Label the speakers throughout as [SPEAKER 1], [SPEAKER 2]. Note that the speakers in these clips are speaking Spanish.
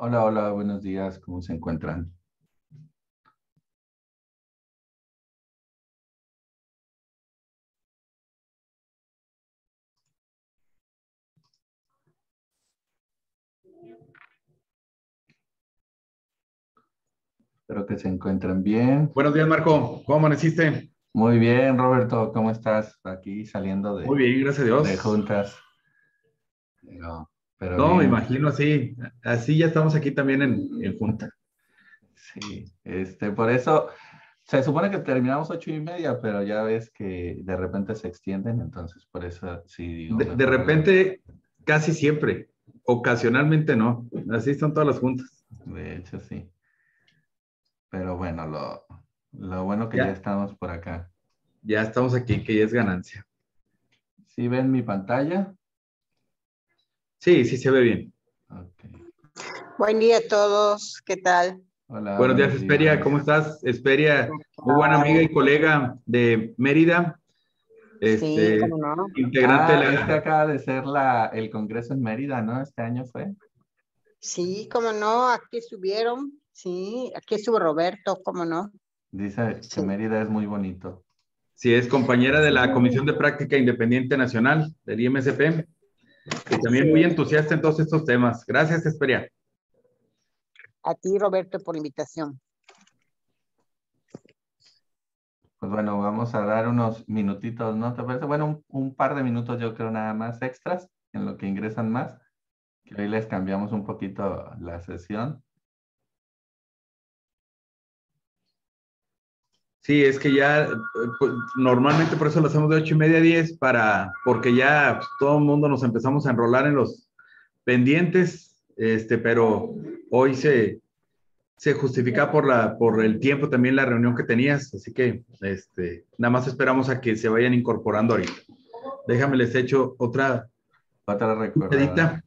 [SPEAKER 1] Hola, hola, buenos días, ¿cómo se encuentran? Espero que se encuentren bien.
[SPEAKER 2] Buenos días, Marco. ¿Cómo amaneciste?
[SPEAKER 1] Muy bien, Roberto, ¿cómo estás? Aquí saliendo
[SPEAKER 2] Muy bien, gracias a
[SPEAKER 1] de
[SPEAKER 2] Dios.
[SPEAKER 1] juntas. Pero
[SPEAKER 2] No, me
[SPEAKER 1] bien,
[SPEAKER 2] imagino así. Así ya estamos aquí también en junta.
[SPEAKER 1] sí. Por eso, se supone que terminamos 8:30, pero ya ves que de repente se extienden, entonces por eso sí digo,
[SPEAKER 2] De
[SPEAKER 1] mejor a las...
[SPEAKER 2] repente, casi siempre. Ocasionalmente no. Así están todas las juntas.
[SPEAKER 1] De hecho, sí. Pero bueno, lo bueno que ya
[SPEAKER 2] Ya,
[SPEAKER 1] estamos por acá.
[SPEAKER 2] ya estamos aquí, que ya es ganancia.
[SPEAKER 1] ¿Sí ven mi pantalla?
[SPEAKER 2] Sí, sí se ve bien.
[SPEAKER 1] Ok.
[SPEAKER 3] Buen día a todos, ¿qué tal?
[SPEAKER 1] Hola,
[SPEAKER 2] Buenos días,
[SPEAKER 1] buenos
[SPEAKER 2] Esperia.
[SPEAKER 1] días.
[SPEAKER 2] ¿Cómo estás? Esperia, muy buena amiga
[SPEAKER 3] Ay,
[SPEAKER 2] y colega de Mérida,
[SPEAKER 3] sí,
[SPEAKER 2] este,
[SPEAKER 3] cómo no.
[SPEAKER 2] integrante de
[SPEAKER 1] Ah,
[SPEAKER 2] la...
[SPEAKER 1] acaba de ser el Congreso en Mérida, ¿no? Este año fue.
[SPEAKER 3] Sí, cómo no, aquí estuvieron, sí, aquí estuvo Roberto, cómo no.
[SPEAKER 1] Dice que
[SPEAKER 3] Sí,
[SPEAKER 1] Mérida es muy bonito.
[SPEAKER 2] Sí, es compañera de la Comisión de Práctica Independiente Nacional del IMSP. Y también muy
[SPEAKER 3] sí,
[SPEAKER 2] entusiasta en todos estos temas. Gracias, Esperia.
[SPEAKER 3] a ti Roberto por la invitación.
[SPEAKER 1] Pues bueno, vamos a dar unos minutitos, ¿no? ¿Te parece? Bueno, un par de minutos yo creo nada más extras en lo que ingresan más, que hoy les cambiamos un poquito la sesión.
[SPEAKER 2] Sí, es que ya pues, normalmente por eso lo hacemos de 8:30 a 10 porque ya pues, todo el mundo nos empezamos a enrolar en los pendientes, pero hoy se justifica por el tiempo también la reunión que tenías, así que nada más esperamos a que se vayan incorporando ahorita. Déjame les echo otra
[SPEAKER 1] Otra recordada.
[SPEAKER 2] pedita.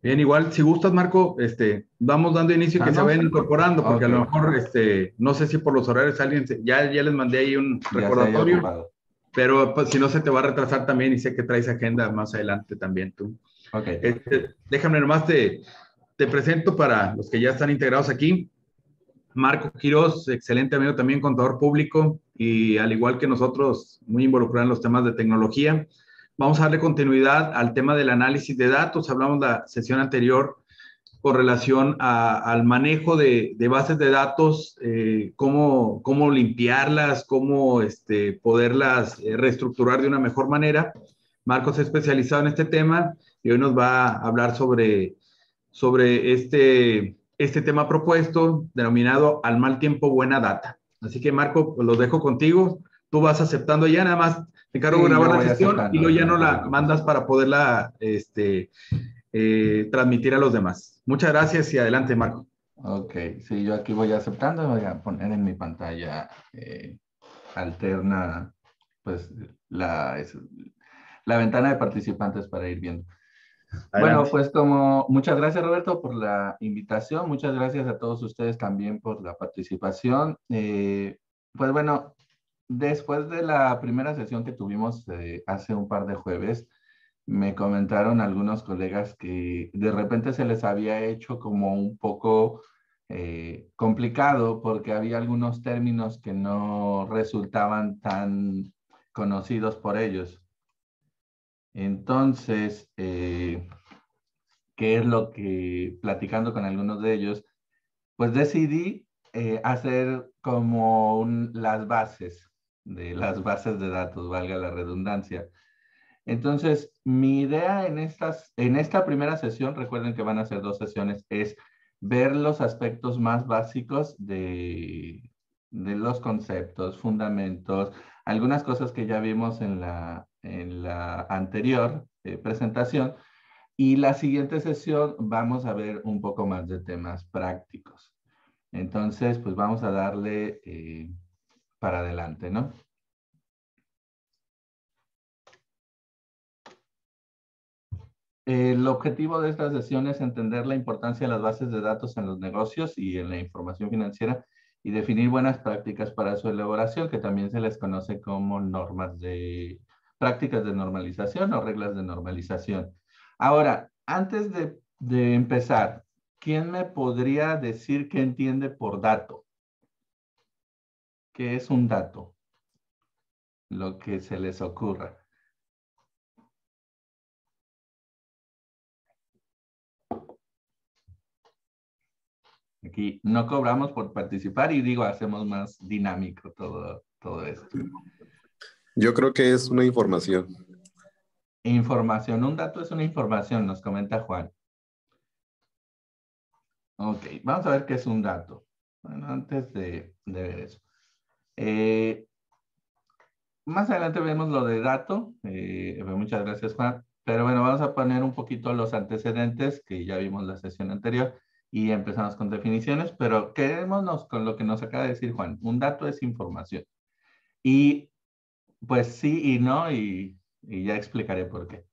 [SPEAKER 2] Bien, igual, si gustas, Marco, vamos dando inicio y
[SPEAKER 1] Ah,
[SPEAKER 2] que se
[SPEAKER 1] no,
[SPEAKER 2] vayan
[SPEAKER 1] sí.
[SPEAKER 2] incorporando, porque a
[SPEAKER 1] Ok,
[SPEAKER 2] lo mejor, no sé si por los horarios alguien, ya les mandé ahí un
[SPEAKER 1] ya se haya
[SPEAKER 2] recordatorio,
[SPEAKER 1] ocupado.
[SPEAKER 2] pero pues, si no se te va a retrasar también y sé que traes agenda más adelante también tú.
[SPEAKER 1] Ok.
[SPEAKER 2] Déjame nomás te presento para los que ya están integrados aquí. Marco Quiroz, excelente amigo también, contador público y al igual que nosotros, muy involucrado en los temas de tecnología. Vamos a darle continuidad al tema del análisis de datos. Hablamos la sesión anterior con relación al manejo de bases de datos, cómo limpiarlas, cómo poderlas reestructurar de una mejor manera. Marcos es especializado en este tema y hoy nos va a hablar sobre este tema propuesto, denominado al mal tiempo buena data. Así que Marco, pues los dejo contigo. Tú vas aceptando ya, nada más te encargo de
[SPEAKER 1] Sí,
[SPEAKER 2] grabar
[SPEAKER 1] yo
[SPEAKER 2] la
[SPEAKER 1] voy
[SPEAKER 2] sesión y luego
[SPEAKER 1] aceptando,
[SPEAKER 2] ya
[SPEAKER 1] no
[SPEAKER 2] no
[SPEAKER 1] te
[SPEAKER 2] la
[SPEAKER 1] preocupes.
[SPEAKER 2] mandas para poderla transmitir a los demás. Muchas gracias y adelante, Marco.
[SPEAKER 1] Ok, sí, yo aquí voy aceptando, voy a poner en mi pantalla alterna, pues, la ventana de participantes para ir viendo. Bueno,
[SPEAKER 2] Adelante.
[SPEAKER 1] pues muchas gracias Roberto por la invitación, muchas gracias a todos ustedes también por la participación. Pues bueno, después de la primera sesión que tuvimos hace un par de jueves, me comentaron algunos colegas que de repente se les había hecho como un poco complicado porque había algunos términos que no resultaban tan conocidos por ellos. Entonces, ¿qué es lo que, platicando con algunos de ellos, pues decidí hacer como las bases de las bases de datos, valga la redundancia. Entonces, mi idea en esta primera sesión, recuerden que van a ser dos sesiones, es ver los aspectos más básicos de los conceptos, fundamentos, algunas cosas que ya vimos en la anterior presentación. Y la siguiente sesión vamos a ver un poco más de temas prácticos. Entonces, pues vamos a darle para adelante, ¿no? El objetivo de esta sesión es entender la importancia de las bases de datos en los negocios y en la información financiera y definir buenas prácticas para su elaboración, que también se les conoce como prácticas de normalización o reglas de normalización. Ahora, antes de empezar, ¿quién me podría decir qué entiende por dato? ¿Qué es un dato? Lo que se les ocurra. Aquí no cobramos por participar y digo, hacemos más dinámico todo esto.
[SPEAKER 4] Yo creo que es una información.
[SPEAKER 1] Información, un dato es una información, nos comenta Juan. Ok, vamos a ver qué es un dato. Bueno, antes de ver eso. Más adelante vemos lo de dato. Muchas gracias, Juan. Pero bueno, vamos a poner un poquito los antecedentes que ya vimos la sesión anterior y empezamos con definiciones, pero quedémonos con lo que nos acaba de decir Juan. Un dato es información. Y pues sí y no, y ya explicaré por qué.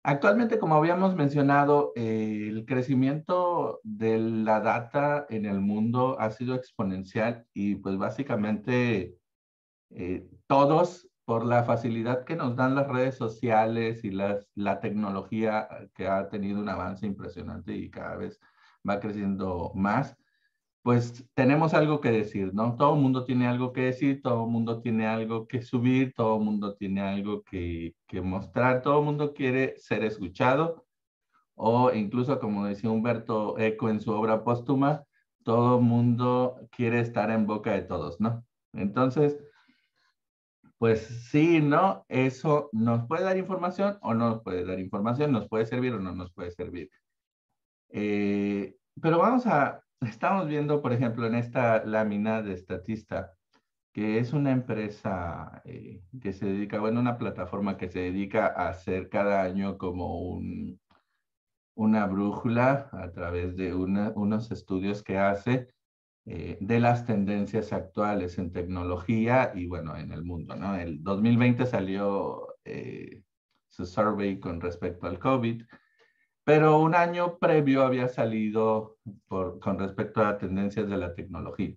[SPEAKER 1] Actualmente, como habíamos mencionado, el crecimiento de la data en el mundo ha sido exponencial y pues básicamente todos, por la facilidad que nos dan las redes sociales y la tecnología que ha tenido un avance impresionante y cada vez va creciendo más, pues tenemos algo que decir, ¿no? Todo el mundo tiene algo que decir, todo el mundo tiene algo que subir, todo el mundo tiene algo que mostrar, todo el mundo quiere ser escuchado o incluso, como decía Humberto Eco en su obra póstuma, todo el mundo quiere estar en boca de todos, ¿no? Entonces, pues sí, ¿no? Eso nos puede dar información o no nos puede dar información, nos puede servir o no nos puede servir. Pero estamos viendo, por ejemplo, en esta lámina de Statista, que es una empresa que se dedica, bueno, una plataforma que se dedica a hacer cada año como una brújula a través de unos estudios que hace de las tendencias actuales en tecnología y, bueno, en el mundo, ¿no? El 2020 salió su survey con respecto al COVID, pero un año previo había salido con respecto a tendencias de la tecnología.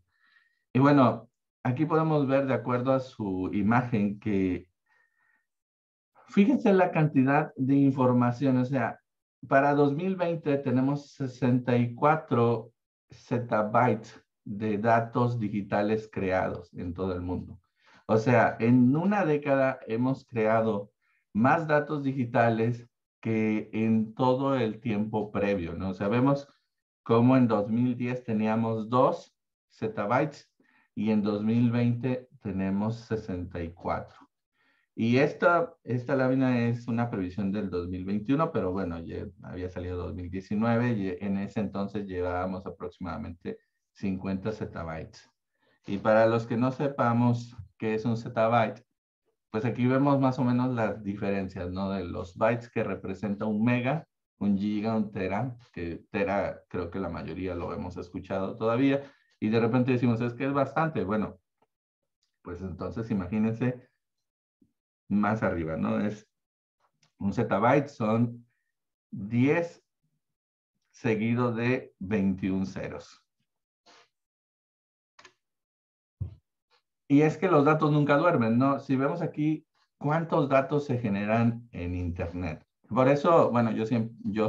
[SPEAKER 1] Y bueno, aquí podemos ver, de acuerdo a su imagen, que fíjense la cantidad de información. O sea, para 2020 tenemos 64 zettabytes de datos digitales creados en todo el mundo. O sea, en una década hemos creado más datos digitales que en todo el tiempo previo, ¿no? O sea, vemos cómo en 2010 teníamos 2 zettabytes y en 2020 tenemos 64. Y esta lámina es una previsión del 2021, pero bueno, ya había salido 2019 y en ese entonces llevábamos aproximadamente 50 zettabytes. Y para los que no sepamos qué es un zettabyte, pues aquí vemos más o menos las diferencias, ¿no? De los bytes que representa un mega, un giga, un tera, que tera creo que la mayoría lo hemos escuchado todavía, y de repente decimos, es que es bastante. Bueno, pues entonces imagínense más arriba, ¿no? Es un zettabyte, son 10 seguido de 21 ceros. Y es que los datos nunca duermen, ¿no? Si vemos aquí cuántos datos se generan en Internet. Por eso, bueno, yo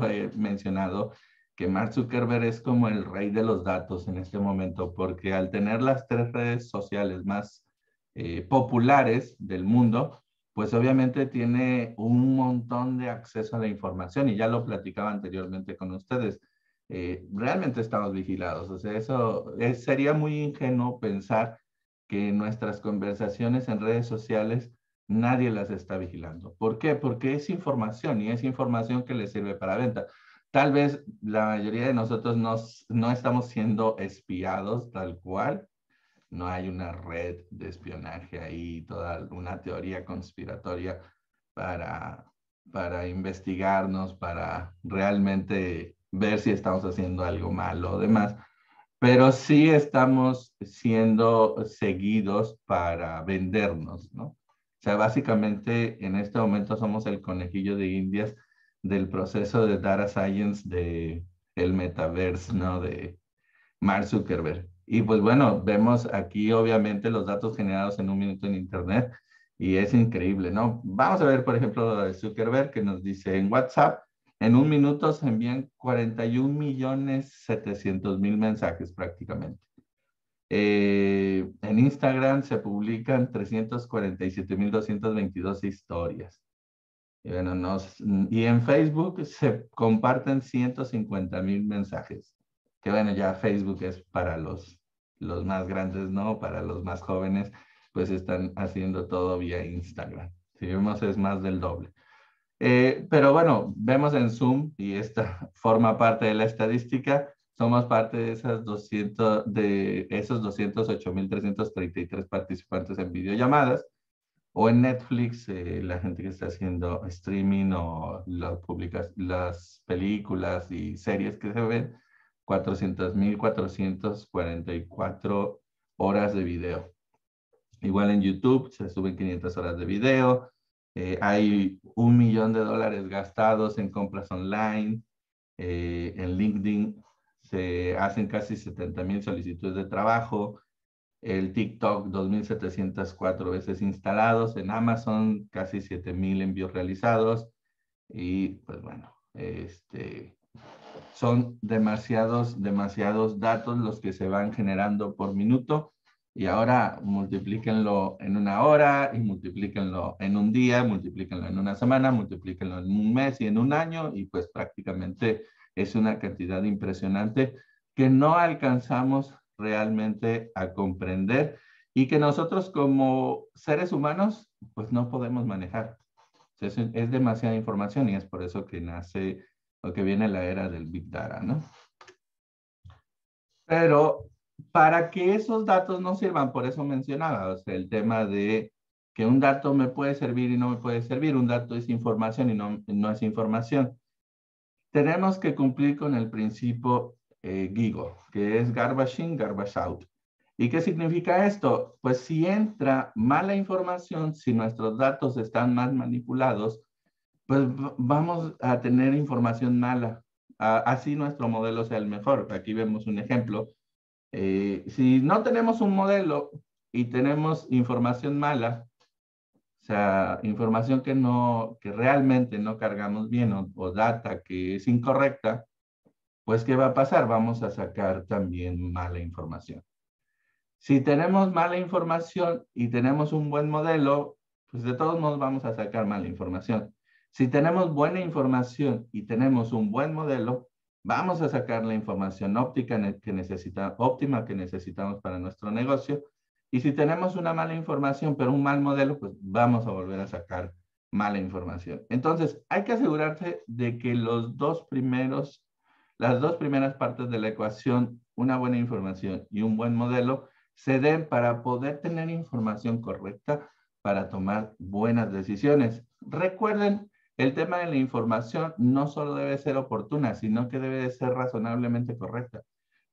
[SPEAKER 1] he mencionado que Mark Zuckerberg es como el rey de los datos en este momento, porque al tener las 3 redes sociales más populares del mundo, pues obviamente tiene un montón de acceso a la información y ya lo platicaba anteriormente con ustedes. Realmente estamos vigilados, o sea, sería muy ingenuo pensar que nuestras conversaciones en redes sociales nadie las está vigilando. ¿Por qué? Porque es información y es información que le sirve para venta. tal vez la mayoría de nosotros no estamos siendo espiados tal cual. No hay una red de espionaje ahí, toda una teoría conspiratoria para investigarnos, para realmente ver si estamos haciendo algo malo o demás. Pero sí estamos siendo seguidos para vendernos, ¿no? O sea, básicamente en este momento somos el conejillo de Indias del proceso de data science de el metaverse, ¿no? De Mark Zuckerberg. Y pues bueno, vemos aquí obviamente los datos generados en un minuto en Internet y es increíble, ¿no? Vamos a ver, por ejemplo, lo de Zuckerberg que nos dice en WhatsApp, en un minuto se envían 41.700.000 mensajes prácticamente. En Instagram se publican 347.222 historias. Y, bueno, y en Facebook se comparten 150.000 mensajes. Que bueno, ya Facebook es para los más grandes, ¿no? Para los más jóvenes, pues están haciendo todo vía Instagram. Si vemos es más del doble. Pero bueno, vemos en Zoom, y esta forma parte de la estadística, somos parte de esos 208.333 participantes en videollamadas, o en Netflix, la gente que está haciendo streaming o las películas y series que se ven, 400.444 horas de video. Igual en YouTube se suben 500 horas de video. Hay $1 millón gastados en compras online. En LinkedIn se hacen casi 70.000 solicitudes de trabajo. El TikTok, 2.704 veces instalados. En Amazon, casi 7.000 envíos realizados. Y pues bueno, son demasiados datos los que se van generando por minuto. Y ahora multiplíquenlo en una hora, y multiplíquenlo en un día, multiplíquenlo en una semana, multiplíquenlo en un mes y en un año, y pues prácticamente es una cantidad impresionante que no alcanzamos realmente a comprender y que nosotros como seres humanos pues no podemos manejar. Es demasiada información y es por eso que nace o que viene la era del Big Data, ¿no? Pero para que esos datos no sirvan, por eso mencionaba, o sea, el tema de que un dato me puede servir y no me puede servir, un dato es información y no es información. Tenemos que cumplir con el principio GIGO, que es garbage in, garbage out. ¿Y qué significa esto? Pues si entra mala información, si nuestros datos están mal manipulados, pues vamos a tener información mala. Así nuestro modelo sea el mejor. Aquí vemos un ejemplo. Si no tenemos un modelo y tenemos información mala, o sea, información que realmente no cargamos bien o data que es incorrecta, pues ¿qué va a pasar? Vamos a sacar también mala información. Si tenemos mala información y tenemos un buen modelo, pues de todos modos vamos a sacar mala información. Si tenemos buena información y tenemos un buen modelo, vamos a sacar la información óptima que necesitamos para nuestro negocio. Y si tenemos una mala información, pero un mal modelo, pues vamos a volver a sacar mala información. Entonces, hay que asegurarse de que las dos primeras partes de la ecuación, una buena información y un buen modelo, se den para poder tener información correcta para tomar buenas decisiones. Recuerden, el tema de la información no solo debe ser oportuna, sino que debe de ser razonablemente correcta.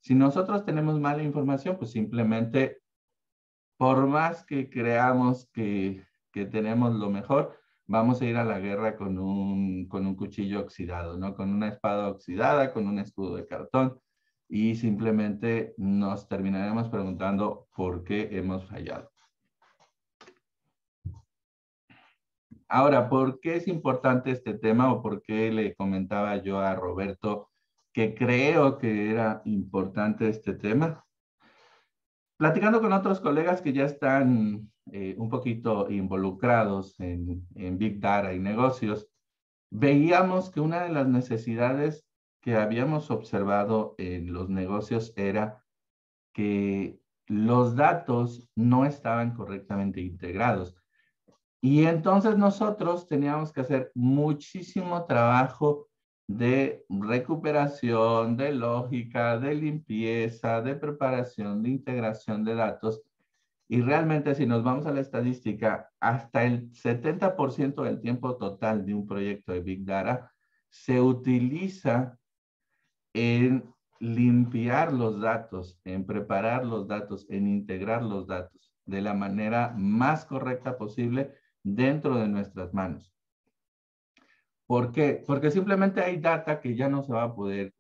[SPEAKER 1] Si nosotros tenemos mala información, pues simplemente, por más que creamos que tenemos lo mejor, vamos a ir a la guerra con un cuchillo oxidado, ¿no? Con una espada oxidada, con un escudo de cartón, y simplemente nos terminaremos preguntando por qué hemos fallado. Ahora, ¿por qué es importante este tema o por qué le comentaba yo a Roberto que creo que era importante este tema? Platicando con otros colegas que ya están un poquito involucrados en Big Data y negocios, veíamos que una de las necesidades que habíamos observado en los negocios era que los datos no estaban correctamente integrados. Y entonces nosotros teníamos que hacer muchísimo trabajo de recuperación, de lógica, de limpieza, de preparación, de integración de datos. Y realmente, si nos vamos a la estadística, hasta el 70% del tiempo total de un proyecto de Big Data se utiliza en limpiar los datos, en preparar los datos, en integrar los datos de la manera más correcta posible dentro de nuestras manos. ¿Por qué? Porque simplemente hay data que ya no se va a poder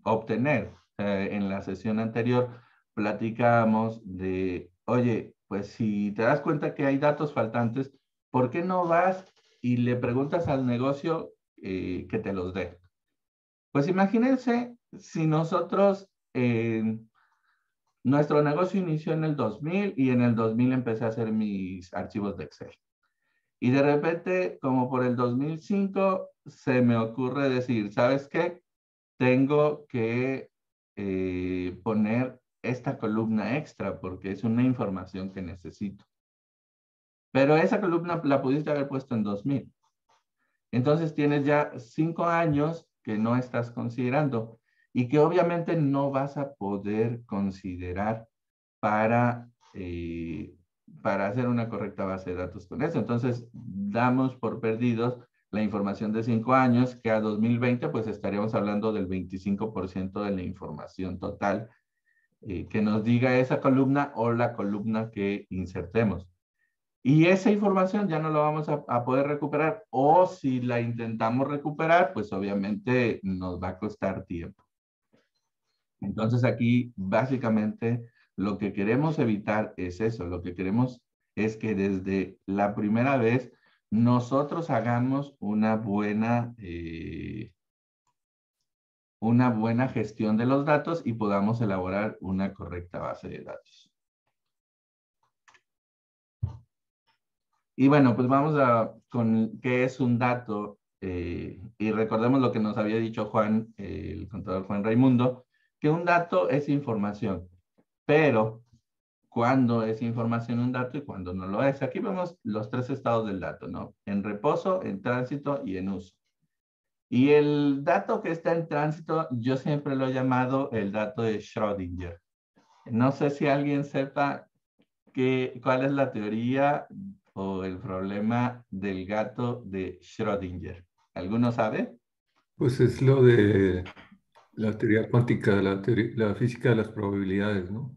[SPEAKER 1] obtener. En la sesión anterior platicábamos de, oye, pues si te das cuenta que hay datos faltantes, ¿por qué no vas y le preguntas al negocio que te los dé? Pues imagínense si nosotros, nuestro negocio inició en el 2000 y en el 2000 empecé a hacer mis archivos de Excel. Y de repente, como por el 2005, se me ocurre decir, ¿sabes qué? Tengo que poner esta columna extra porque es una información que necesito. Pero esa columna la pudiste haber puesto en 2000. Entonces tienes ya 5 años que no estás considerando y que obviamente no vas a poder considerar para hacer una correcta base de datos con eso. Entonces, damos por perdidos la información de 5 años, que a 2020 pues estaríamos hablando del 25% de la información total que nos diga esa columna o la columna que insertemos. Y esa información ya no la vamos a poder recuperar, o si la intentamos recuperar, pues obviamente nos va a costar tiempo. Entonces aquí básicamente lo que queremos evitar es eso, lo que queremos es que desde la primera vez nosotros hagamos una buena gestión de los datos y podamos elaborar una correcta base de datos. Y bueno, pues vamos con qué es un dato. Y recordemos lo que nos había dicho Juan, el contador Juan Raimundo, que un dato es información, pero ¿cuándo es información un dato y cuándo no lo es? Aquí vemos los 3 estados del dato, ¿no? En reposo, en tránsito y en uso. Y el dato que está en tránsito, yo siempre lo he llamado el dato de Schrödinger. No sé si alguien sepa cuál es la teoría o el problema del gato de Schrödinger. ¿Alguno sabe?
[SPEAKER 5] Pues es lo de la teoría cuántica, la física de las probabilidades, ¿no?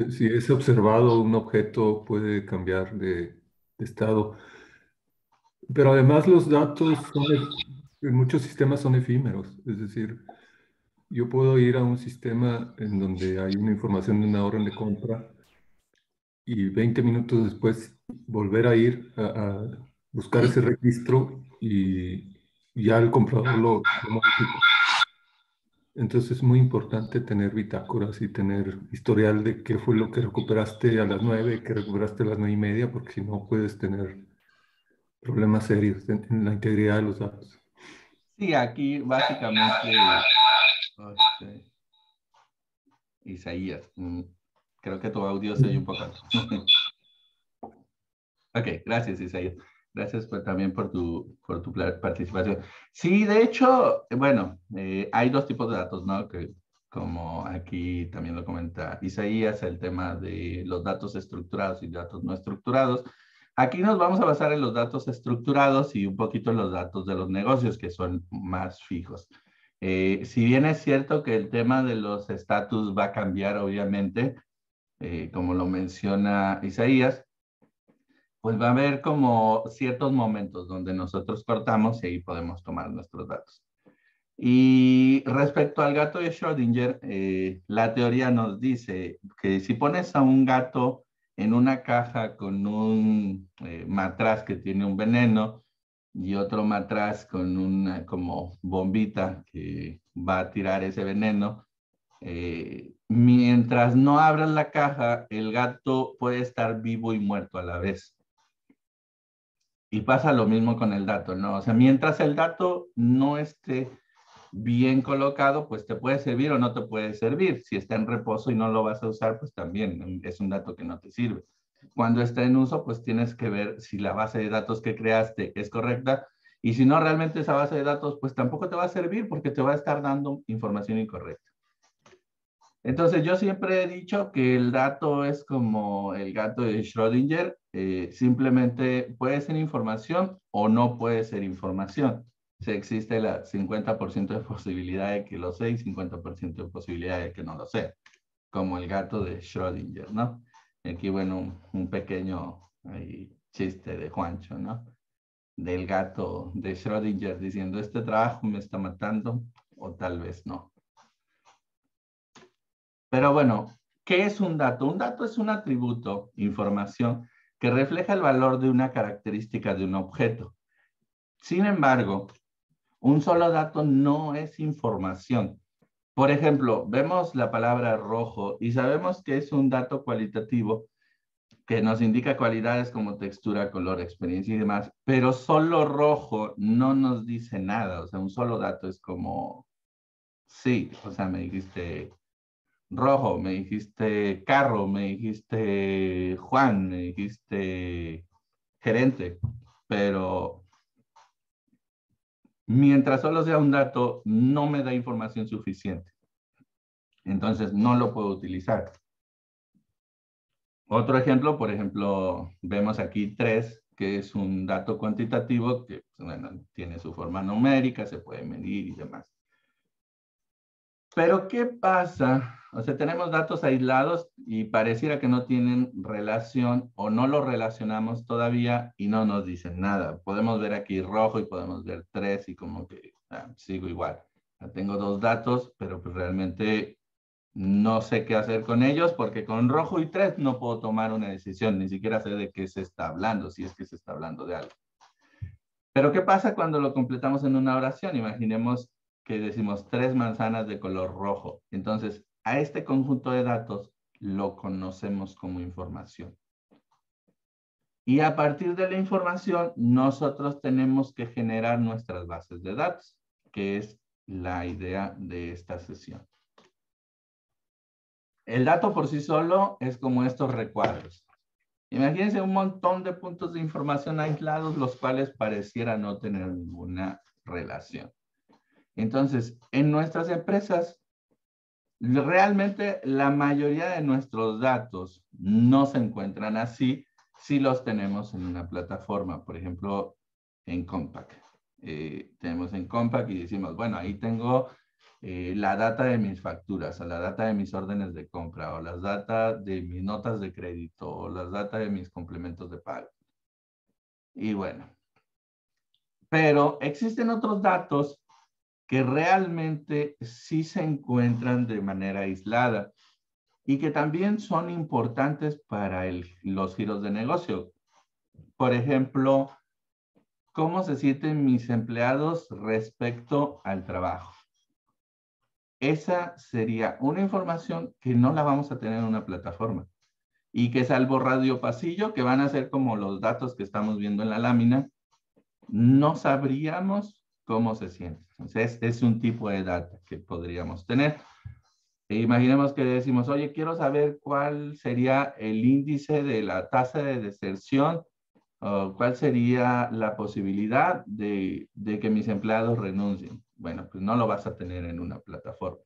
[SPEAKER 5] Si es observado, un objeto puede cambiar de estado. Pero además los datos en muchos sistemas son efímeros. Es decir, yo puedo ir a un sistema en donde hay una información de una orden de compra y 20 minutos después volver a ir a buscar ese registro y ya el comprador lo modificó. Entonces es muy importante tener bitácoras y tener historial de qué fue lo que recuperaste a las 9, qué recuperaste a las 9:30, porque si no puedes tener problemas serios en la integridad de los datos.
[SPEAKER 1] Sí, aquí básicamente, Isaías, creo que tu audio se oye un poco. Ok, gracias Isaías. Gracias también por tu participación. Sí, de hecho, bueno, hay 2 tipos de datos, ¿no? Que como aquí también lo comenta Isaías, el tema de los datos estructurados y datos no estructurados. Aquí nos vamos a basar en los datos estructurados y un poquito en los datos de los negocios, que son más fijos. Si bien es cierto que el tema de los estatus va a cambiar, obviamente, como lo menciona Isaías, pues va a haber como ciertos momentos donde nosotros cortamos y ahí podemos tomar nuestros datos. Y respecto al gato de Schrödinger, la teoría nos dice que si pones a un gato en una caja con un matraz que tiene un veneno y otro matraz con una como bombita que va a tirar ese veneno, mientras no abras la caja, el gato puede estar vivo y muerto a la vez. Y pasa lo mismo con el dato, ¿no? O sea, mientras el dato no esté bien colocado, pues te puede servir o no te puede servir. Si está en reposo y no lo vas a usar, pues también es un dato que no te sirve. Cuando está en uso, pues tienes que ver si la base de datos que creaste es correcta Y si no, realmente esa base de datos, pues tampoco te va a servir porque te va a estar dando información incorrecta. Entonces, yo siempre he dicho que el dato es como el gato de Schrödinger, simplemente puede ser información o no puede ser información. Si existe el 50% de posibilidad de que lo sea y 50% de posibilidad de que no lo sea, como el gato de Schrödinger, ¿no? Aquí, bueno, un pequeño chiste de Juancho, ¿no? Del gato de Schrödinger diciendo, este trabajo me está matando, o tal vez no. Pero bueno, ¿qué es un dato? Un dato es un atributo, información, que refleja el valor de una característica de un objeto. Sin embargo, un solo dato no es información. Por ejemplo, vemos la palabra rojo y sabemos que es un dato cualitativo que nos indica cualidades como textura, color, experiencia y demás, pero solo rojo no nos dice nada. O sea, un solo dato es como, sí, o sea, me dijiste rojo, me dijiste carro, me dijiste Juan, me dijiste gerente, pero mientras solo sea un dato, no me da información suficiente. Entonces, no lo puedo utilizar. Otro ejemplo, por ejemplo, vemos aquí 3, que es un dato cuantitativo que, bueno, tiene su forma numérica, se puede medir y demás. Pero, ¿qué pasa? O sea, tenemos datos aislados y pareciera que no tienen relación o no lo relacionamos todavía y no nos dicen nada. Podemos ver aquí rojo y podemos ver 3 y como que sigo igual. Tengo 2 datos, pero pues realmente no sé qué hacer con ellos porque con rojo y 3 no puedo tomar una decisión, ni siquiera sé de qué se está hablando, si es que se está hablando de algo. Pero ¿qué pasa cuando lo completamos en una oración? Imaginemos que decimos 3 manzanas de color rojo. Entonces, a este conjunto de datos lo conocemos como información. Y a partir de la información, nosotros tenemos que generar nuestras bases de datos, que es la idea de esta sesión. El dato por sí solo es como estos recuadros. Imagínense un montón de puntos de información aislados, los cuales pareciera no tener ninguna relación. Entonces, en nuestras empresas, realmente la mayoría de nuestros datos no se encuentran así si los tenemos en una plataforma, por ejemplo, en Compaq. Tenemos en Compaq y decimos, bueno, ahí tengo la data de mis facturas, o la data de mis órdenes de compra, o las data de mis notas de crédito, o las data de mis complementos de pago. Y bueno, pero existen otros datos que realmente sí se encuentran de manera aislada y que también son importantes para los giros de negocio. Por ejemplo, ¿cómo se sienten mis empleados respecto al trabajo? Esa sería una información que no la vamos a tener en una plataforma y que salvo radio pasillo, que van a ser como los datos que estamos viendo en la lámina, no sabríamos cómo se sienten. Entonces, es un tipo de data que podríamos tener. E imaginemos que decimos, oye, quiero saber cuál sería el índice de la tasa de deserción o cuál sería la posibilidad de que mis empleados renuncien. Bueno, pues no lo vas a tener en una plataforma.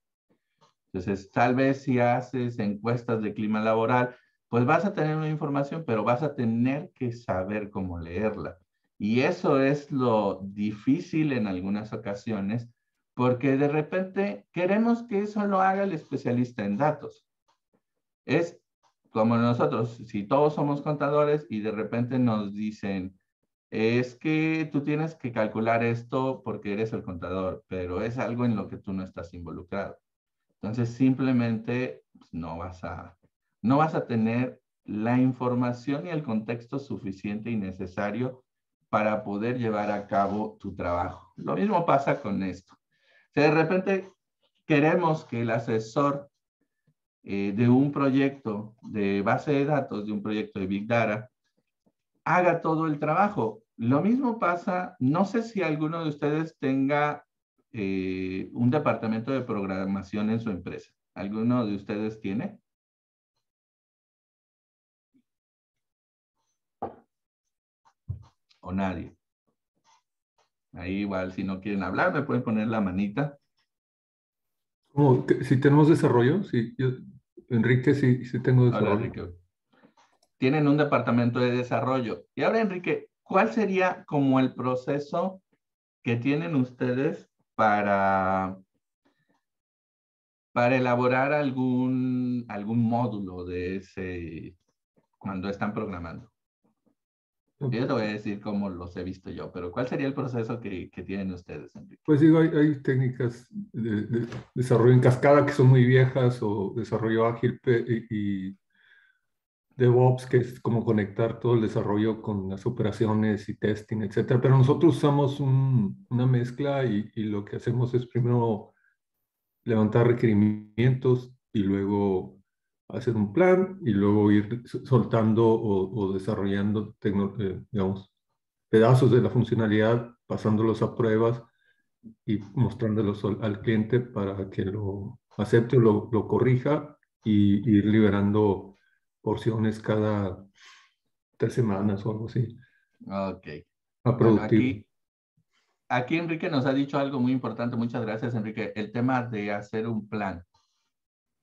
[SPEAKER 1] Entonces, tal vez si haces encuestas de clima laboral, pues vas a tener una información, pero vas a tener que saber cómo leerla. Y eso es lo difícil en algunas ocasiones, porque de repente queremos que eso lo haga el especialista en datos. Es como nosotros, si todos somos contadores y de repente nos dicen, es que tú tienes que calcular esto porque eres el contador, pero es algo en lo que tú no estás involucrado. Entonces, simplemente pues, no vas a tener la información y el contexto suficiente y necesario para poder llevar a cabo tu trabajo. Lo mismo pasa con esto. Si de repente queremos que el asesor de un proyecto de base de datos, de un proyecto de Big Data, haga todo el trabajo. Lo mismo pasa, no sé si alguno de ustedes tenga un departamento de programación en su empresa. ¿Alguno de ustedes tiene? ¿O nadie? Ahí igual, si no quieren hablar, me pueden poner la manita.
[SPEAKER 5] Si tenemos desarrollo, sí, Enrique, sí, sí tengo
[SPEAKER 1] Hola,
[SPEAKER 5] desarrollo.
[SPEAKER 1] Enrique. Tienen un departamento de desarrollo. Y ahora, Enrique, ¿cuál sería como el proceso que tienen ustedes para elaborar algún módulo de ese cuando están programando? Yo te voy a decir cómo los he visto yo, pero ¿cuál sería el proceso que tienen ustedes, Enrique?
[SPEAKER 5] Pues digo, hay técnicas de desarrollo en cascada que son muy viejas, o desarrollo ágil y DevOps, que es como conectar todo el desarrollo con las operaciones y testing, etcétera. Pero nosotros usamos una mezcla, y lo que hacemos es primero levantar requerimientos y luego hacer un plan y luego ir soltando o desarrollando, digamos, pedazos de la funcionalidad, pasándolos a pruebas y mostrándolos al cliente para que lo acepte o lo corrija, y ir liberando porciones cada 3 semanas o algo así,
[SPEAKER 1] Ok.
[SPEAKER 5] a
[SPEAKER 1] Bueno,
[SPEAKER 5] productivo.
[SPEAKER 1] aquí Enrique nos ha dicho algo muy importante. Muchas gracias, Enrique. El tema de hacer un plan.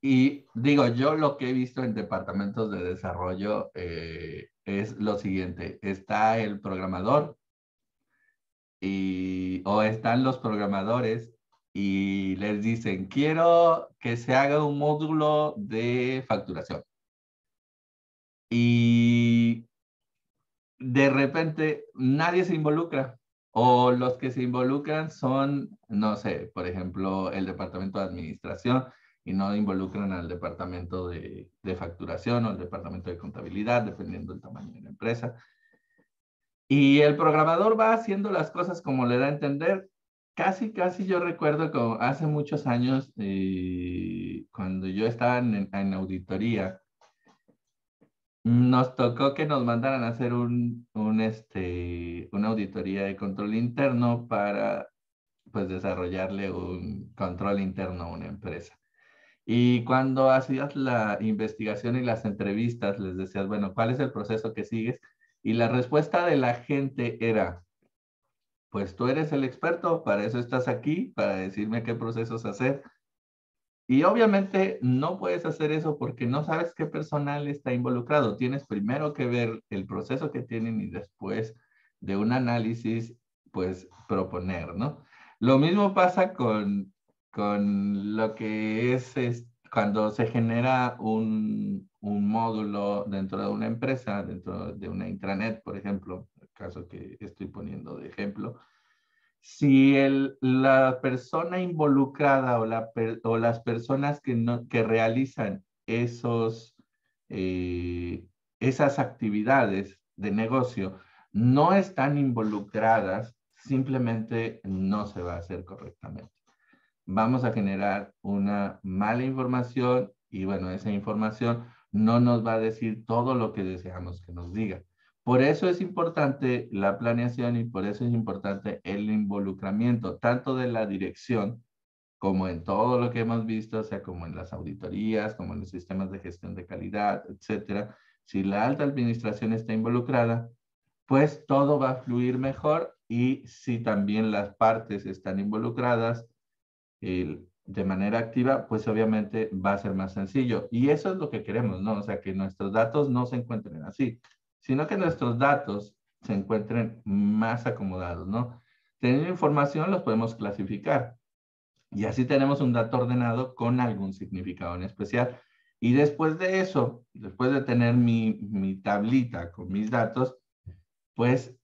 [SPEAKER 1] Y digo, yo lo que he visto en departamentos de desarrollo es lo siguiente. Está el programador o están los programadores y les dicen, quiero que se haga un módulo de facturación. Y de repente nadie se involucra, o los que se involucran son, no sé, por ejemplo, el departamento de administración, y no involucran al departamento de facturación o al departamento de contabilidad, dependiendo del tamaño de la empresa. Y el programador va haciendo las cosas como le da a entender. Casi yo recuerdo que hace muchos años, cuando yo estaba en auditoría, nos tocó que nos mandaran a hacer una auditoría de control interno para, pues, desarrollarle un control interno a una empresa. Y cuando hacías la investigación y las entrevistas, les decías, bueno, ¿cuál es el proceso que sigues? Y la respuesta de la gente era, pues tú eres el experto, para eso estás aquí, para decirme qué procesos hacer. Y obviamente no puedes hacer eso porque no sabes qué personal está involucrado. Tienes primero que ver el proceso que tienen y después de un análisis, pues proponer, ¿no? Lo mismo pasa con lo que es cuando se genera un módulo dentro de una empresa, dentro de una intranet, por ejemplo, el caso que estoy poniendo de ejemplo. Si la persona involucrada o las personas que realizan eh, esas actividades de negocio no están involucradas, simplemente no se va a hacer correctamente. Vamos a generar una mala información y bueno, esa información no nos va a decir todo lo que deseamos que nos diga. Por eso es importante la planeación y por eso es importante el involucramiento, tanto de la dirección como en todo lo que hemos visto, o sea, como en las auditorías, como en los sistemas de gestión de calidad, etcétera. Si la alta administración está involucrada, pues todo va a fluir mejor, y si también las partes están involucradas de manera activa, pues obviamente va a ser más sencillo. Y eso es lo que queremos, ¿no? O sea, que nuestros datos no se encuentren así, sino que nuestros datos se encuentren más acomodados, ¿no? Teniendo información, los podemos clasificar. Y así tenemos un dato ordenado con algún significado en especial. Y después de eso, después de tener mi tablita con mis datos, pues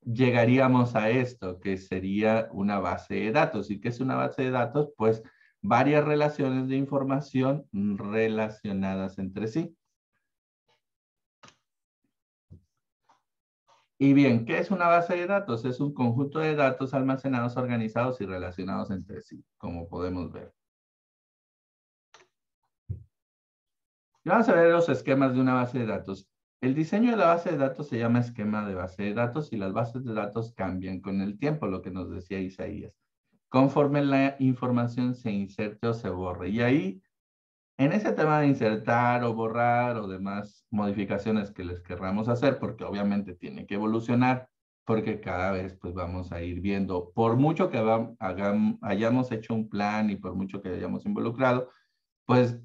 [SPEAKER 1] llegaríamos a esto, que sería una base de datos. ¿Y qué es una base de datos? Pues varias relaciones de información relacionadas entre sí. Y bien, ¿qué es una base de datos? Es un conjunto de datos almacenados, organizados y relacionados entre sí, como podemos ver. Y vamos a ver los esquemas de una base de datos. El diseño de la base de datos se llama esquema de base de datos, y las bases de datos cambian con el tiempo, lo que nos decía Isaías, conforme la información se inserte o se borre. Y ahí, en ese tema de insertar o borrar o demás modificaciones que les querramos hacer, porque obviamente tiene que evolucionar porque cada vez pues vamos a ir viendo, por mucho que hayamos hecho un plan y por mucho que hayamos involucrado, pues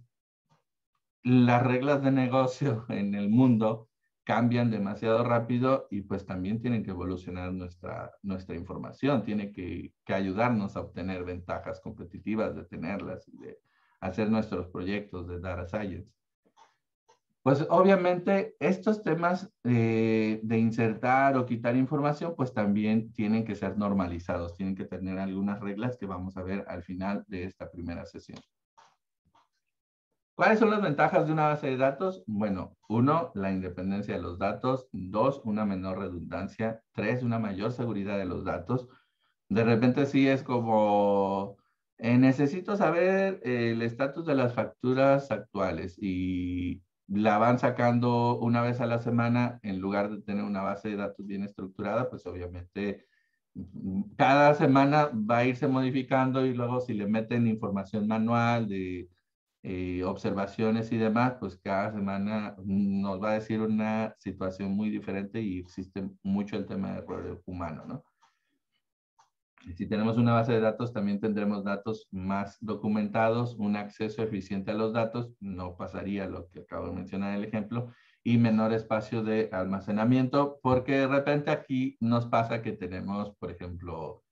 [SPEAKER 1] las reglas de negocio en el mundo cambian demasiado rápido y pues también tienen que evolucionar nuestra información, tiene que ayudarnos a obtener ventajas competitivas, de tenerlas y de hacer nuestros proyectos de Data Science. Pues obviamente estos temas de insertar o quitar información pues también tienen que ser normalizados, tienen que tener algunas reglas que vamos a ver al final de esta primera sesión. ¿Cuáles son las ventajas de una base de datos? Bueno, 1, la independencia de los datos. 2, una menor redundancia. 3, una mayor seguridad de los datos. De repente sí es como, necesito saber el estatus de las facturas actuales y la van sacando una vez a la semana en lugar de tener una base de datos bien estructurada, pues obviamente cada semana va a irse modificando y luego si le meten información manual de observaciones y demás, pues cada semana nos va a decir una situación muy diferente y existe mucho el tema de error humano, ¿no? Si tenemos una base de datos, también tendremos datos más documentados, un acceso eficiente a los datos, no pasaría lo que acabo de mencionar en el ejemplo, y menor espacio de almacenamiento, porque de repente aquí nos pasa que tenemos, por ejemplo,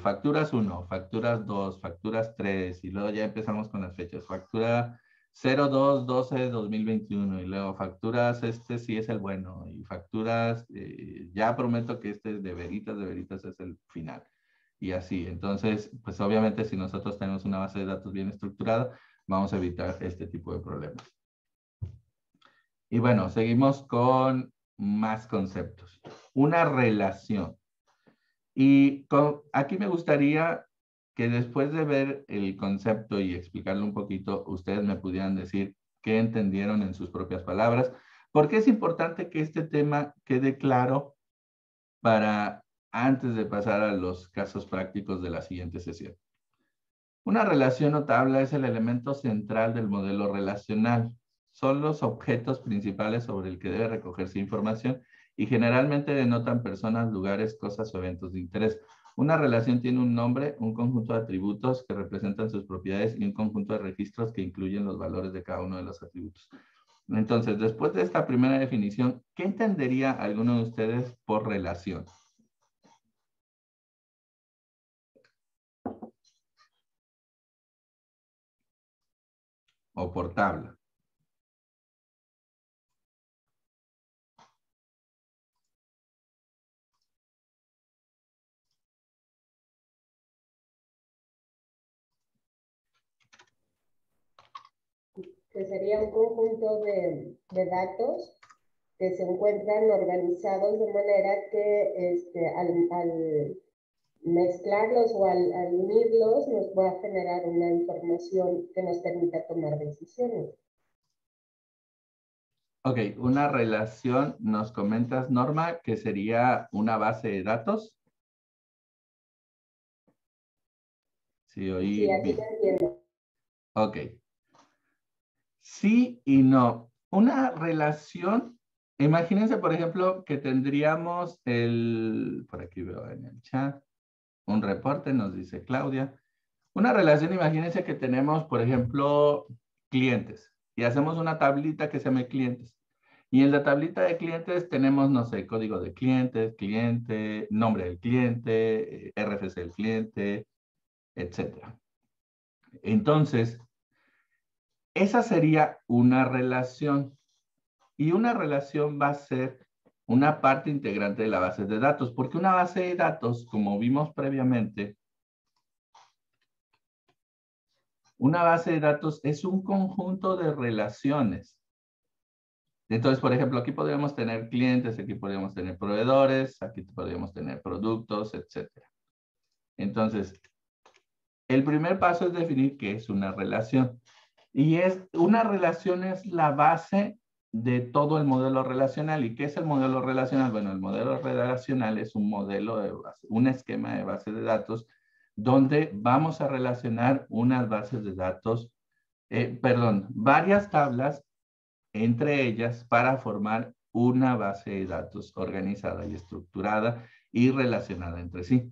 [SPEAKER 1] facturas 1, facturas 2, facturas 3, y luego ya empezamos con las fechas. Factura 02-12-2021, y luego facturas, este sí es el bueno, y facturas, ya prometo que este de veritas es el final. Y así, entonces, pues obviamente si nosotros tenemos una base de datos bien estructurada, vamos a evitar este tipo de problemas. Y bueno, seguimos con más conceptos. Una relación. Y aquí me gustaría que después de ver el concepto y explicarlo un poquito, ustedes me pudieran decir qué entendieron en sus propias palabras, porque es importante que este tema quede claro para antes de pasar a los casos prácticos de la siguiente sesión. Una relación o tabla es el elemento central del modelo relacional. Son los objetos principales sobre el que debe recogerse información y generalmente denotan personas, lugares, cosas o eventos de interés. Una relación tiene un nombre, un conjunto de atributos que representan sus propiedades y un conjunto de registros que incluyen los valores de cada uno de los atributos. Entonces, después de esta primera definición, ¿qué entendería alguno de ustedes por relación? O por tabla.
[SPEAKER 6] Que sería un conjunto de datos que se encuentran organizados de manera que al mezclarlos o al unirlos nos va a generar una información que nos permita tomar decisiones.
[SPEAKER 1] Ok, una relación, nos comentas, Norma, que sería una base de datos. Sí, oí
[SPEAKER 6] Sí, así
[SPEAKER 1] bien.
[SPEAKER 6] lo entiendo.
[SPEAKER 1] Ok. Sí y no. Una relación, imagínense, por ejemplo, que tendríamos por aquí veo en el chat, un reporte, nos dice Claudia. Una relación, imagínense que tenemos, por ejemplo, clientes y hacemos una tablita que se llama clientes. Y en la tablita de clientes tenemos, no sé, código de clientes, cliente, nombre del cliente, RFC del cliente, etcétera. Entonces, esa sería una relación. Y una relación va a ser una parte integrante de la base de datos, porque una base de datos, como vimos previamente, una base de datos es un conjunto de relaciones. Entonces, por ejemplo, aquí podríamos tener clientes, aquí podríamos tener proveedores, aquí podríamos tener productos, etc. Entonces, el primer paso es definir qué es una relación. Y una relación es la base de todo el modelo relacional. ¿Y qué es el modelo relacional? Bueno, el modelo relacional es un modelo de base, un esquema de base de datos donde vamos a relacionar unas bases de datos, varias tablas entre ellas para formar una base de datos organizada y estructurada y relacionada entre sí.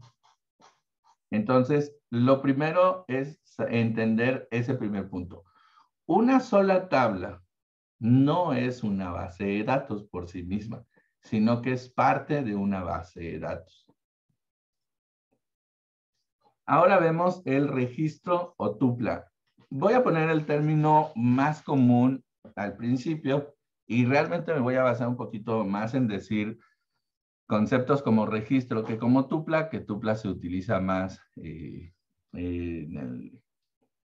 [SPEAKER 1] Entonces, lo primero es entender ese primer punto. Una sola tabla no es una base de datos por sí misma, sino que es parte de una base de datos. Ahora vemos el registro o tupla. Voy a poner el término más común al principio y realmente me voy a basar un poquito más en decir conceptos como registro que como tupla, que tupla se utiliza más en el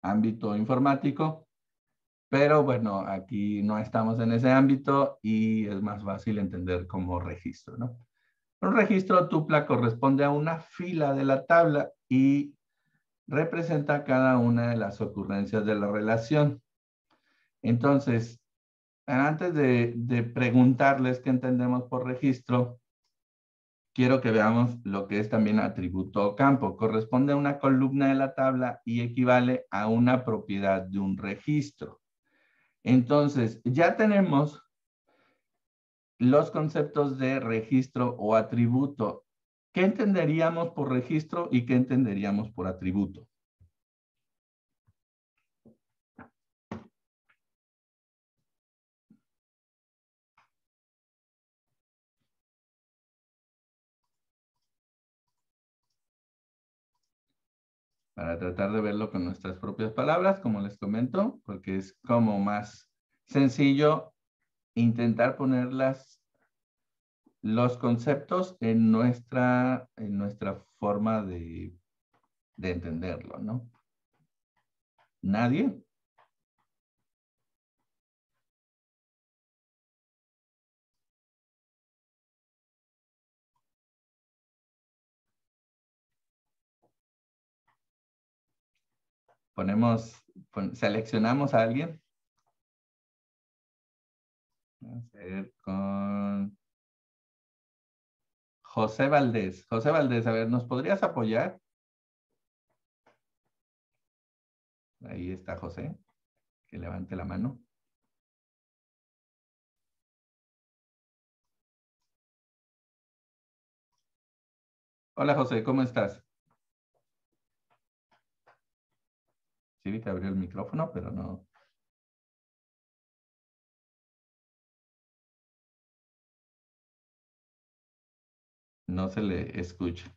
[SPEAKER 1] ámbito informático, pero bueno, aquí no estamos en ese ámbito y es más fácil entender como registro, ¿no? Un registro tupla corresponde a una fila de la tabla y representa cada una de las ocurrencias de la relación. Entonces, antes de preguntarles qué entendemos por registro, quiero que veamos lo que es también atributo o campo. Corresponde a una columna de la tabla y equivale a una propiedad de un registro. Entonces, ya tenemos los conceptos de registro o atributo. ¿Qué entenderíamos por registro y qué entenderíamos por atributo? Para tratar de verlo con nuestras propias palabras, como les comento, porque es como más sencillo intentar poner los conceptos en nuestra forma de entenderlo, ¿no? ¿Nadie? Seleccionamos a alguien. Vamos a ver con José Valdés. José Valdés, a ver, ¿nos podrías apoyar? Ahí está José. Que levante la mano. Hola José, ¿cómo estás? Sí, te abrió el micrófono, pero no. No se le escucha.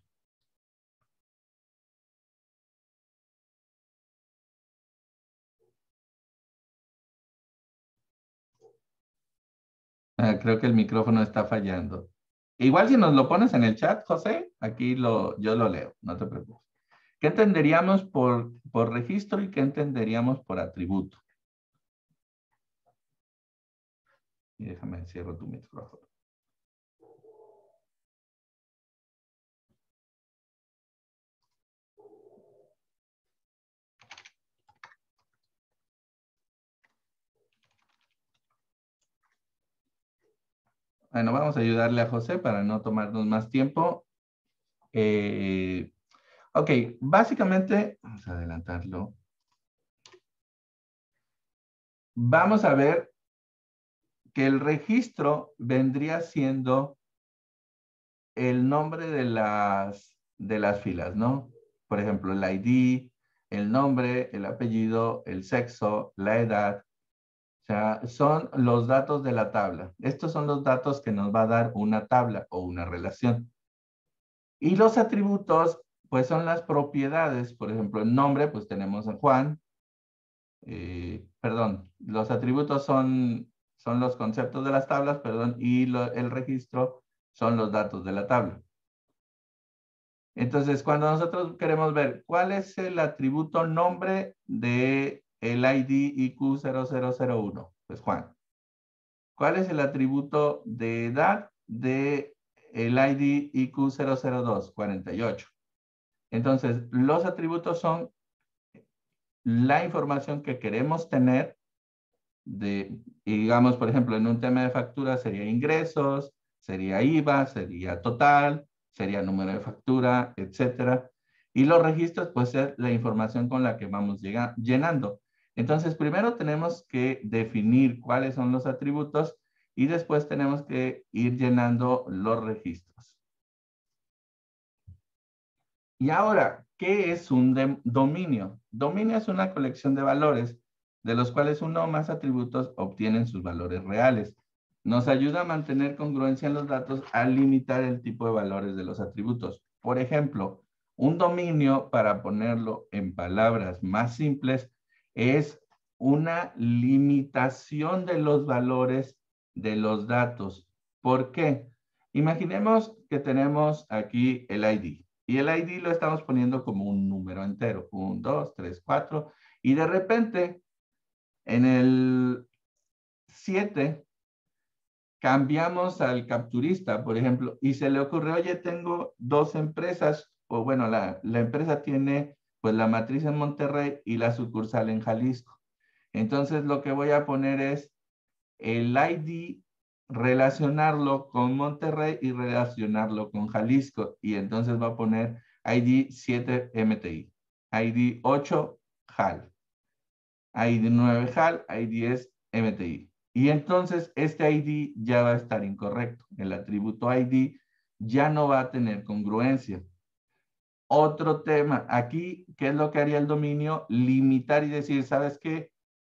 [SPEAKER 1] Creo que el micrófono está fallando. Igual si nos lo pones en el chat, José, aquí yo lo leo, no te preocupes. ¿Qué entenderíamos por registro y qué entenderíamos por atributo? Y déjame cierro tu micrófono. Bueno, vamos a ayudarle a José para no tomarnos más tiempo. Ok, básicamente, vamos a adelantarlo. Vamos a ver que el registro vendría siendo el nombre de las filas, ¿no? Por ejemplo, el ID, el nombre, el apellido, el sexo, la edad. O sea, son los datos de la tabla. Estos son los datos que nos va a dar una tabla o una relación. Y los atributos, pues son las propiedades. Por ejemplo, el nombre, pues tenemos a Juan. Perdón, los atributos son los conceptos de las tablas, perdón, y el registro son los datos de la tabla. Entonces, cuando nosotros queremos ver cuál es el atributo nombre de el ID IQ0001, pues Juan. ¿Cuál es el atributo de edad de el ID IQ002? 48. Entonces, los atributos son la información que queremos tener y digamos, por ejemplo, en un tema de factura sería ingresos, sería IVA, sería total, sería número de factura, etcétera. Y los registros, pues, es la información con la que vamos llenando. Entonces, primero tenemos que definir cuáles son los atributos y después tenemos que ir llenando los registros. Y ahora, ¿qué es un dominio? Dominio es una colección de valores de los cuales uno o más atributos obtienen sus valores reales. Nos ayuda a mantener congruencia en los datos al limitar el tipo de valores de los atributos. Por ejemplo, un dominio, para ponerlo en palabras más simples, es una limitación de los valores de los datos. ¿Por qué? Imaginemos que tenemos aquí el ID. Y el ID lo estamos poniendo como un número entero. 1, 2, 3, 4. Y de repente, en el 7, cambiamos al capturista, por ejemplo, y se le ocurre, oye, tengo 2 empresas, o bueno, la empresa tiene pues la matriz en Monterrey y la sucursal en Jalisco. Entonces, lo que voy a poner es el ID, relacionarlo con Monterrey y relacionarlo con Jalisco. Y entonces va a poner ID 7 MTI, ID 8 JAL, ID 9 JAL, ID 10 MTI. Y entonces este ID ya va a estar incorrecto. El atributo ID ya no va a tener congruencia. Otro tema, aquí, ¿qué es lo que haría el dominio? Limitar y decir, ¿sabes qué?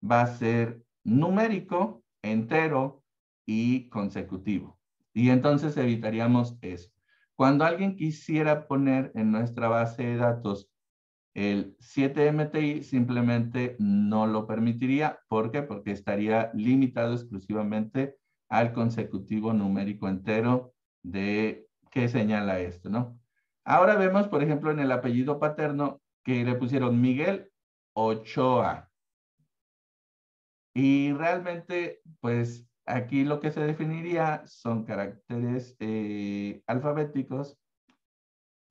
[SPEAKER 1] Va a ser numérico, entero y consecutivo. Y entonces evitaríamos eso. Cuando alguien quisiera poner en nuestra base de datos el 7MTI, simplemente no lo permitiría. ¿Por qué? Porque estaría limitado exclusivamente al consecutivo numérico entero de qué señala esto, ¿no? Ahora vemos, por ejemplo, en el apellido paterno que le pusieron Miguel Ochoa. Y realmente, pues aquí lo que se definiría son caracteres alfabéticos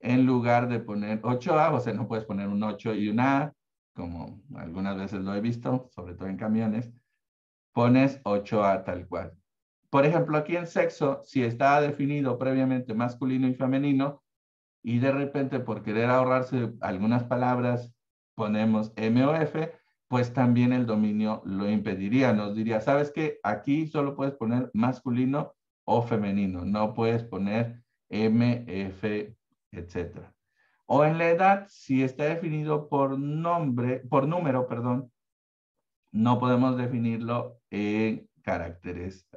[SPEAKER 1] en lugar de poner 8A, o sea, no puedes poner un 8 y un A, como algunas veces lo he visto, sobre todo en camiones, pones 8A tal cual. Por ejemplo, aquí en sexo, si está definido previamente masculino y femenino, y de repente por querer ahorrarse algunas palabras ponemos M o F, pues también el dominio lo impediría. Nos diría, ¿sabes qué? Aquí solo puedes poner masculino o femenino, no puedes poner M, F, etc. O en la edad, si está definido por número, perdón, no podemos definirlo en caracteres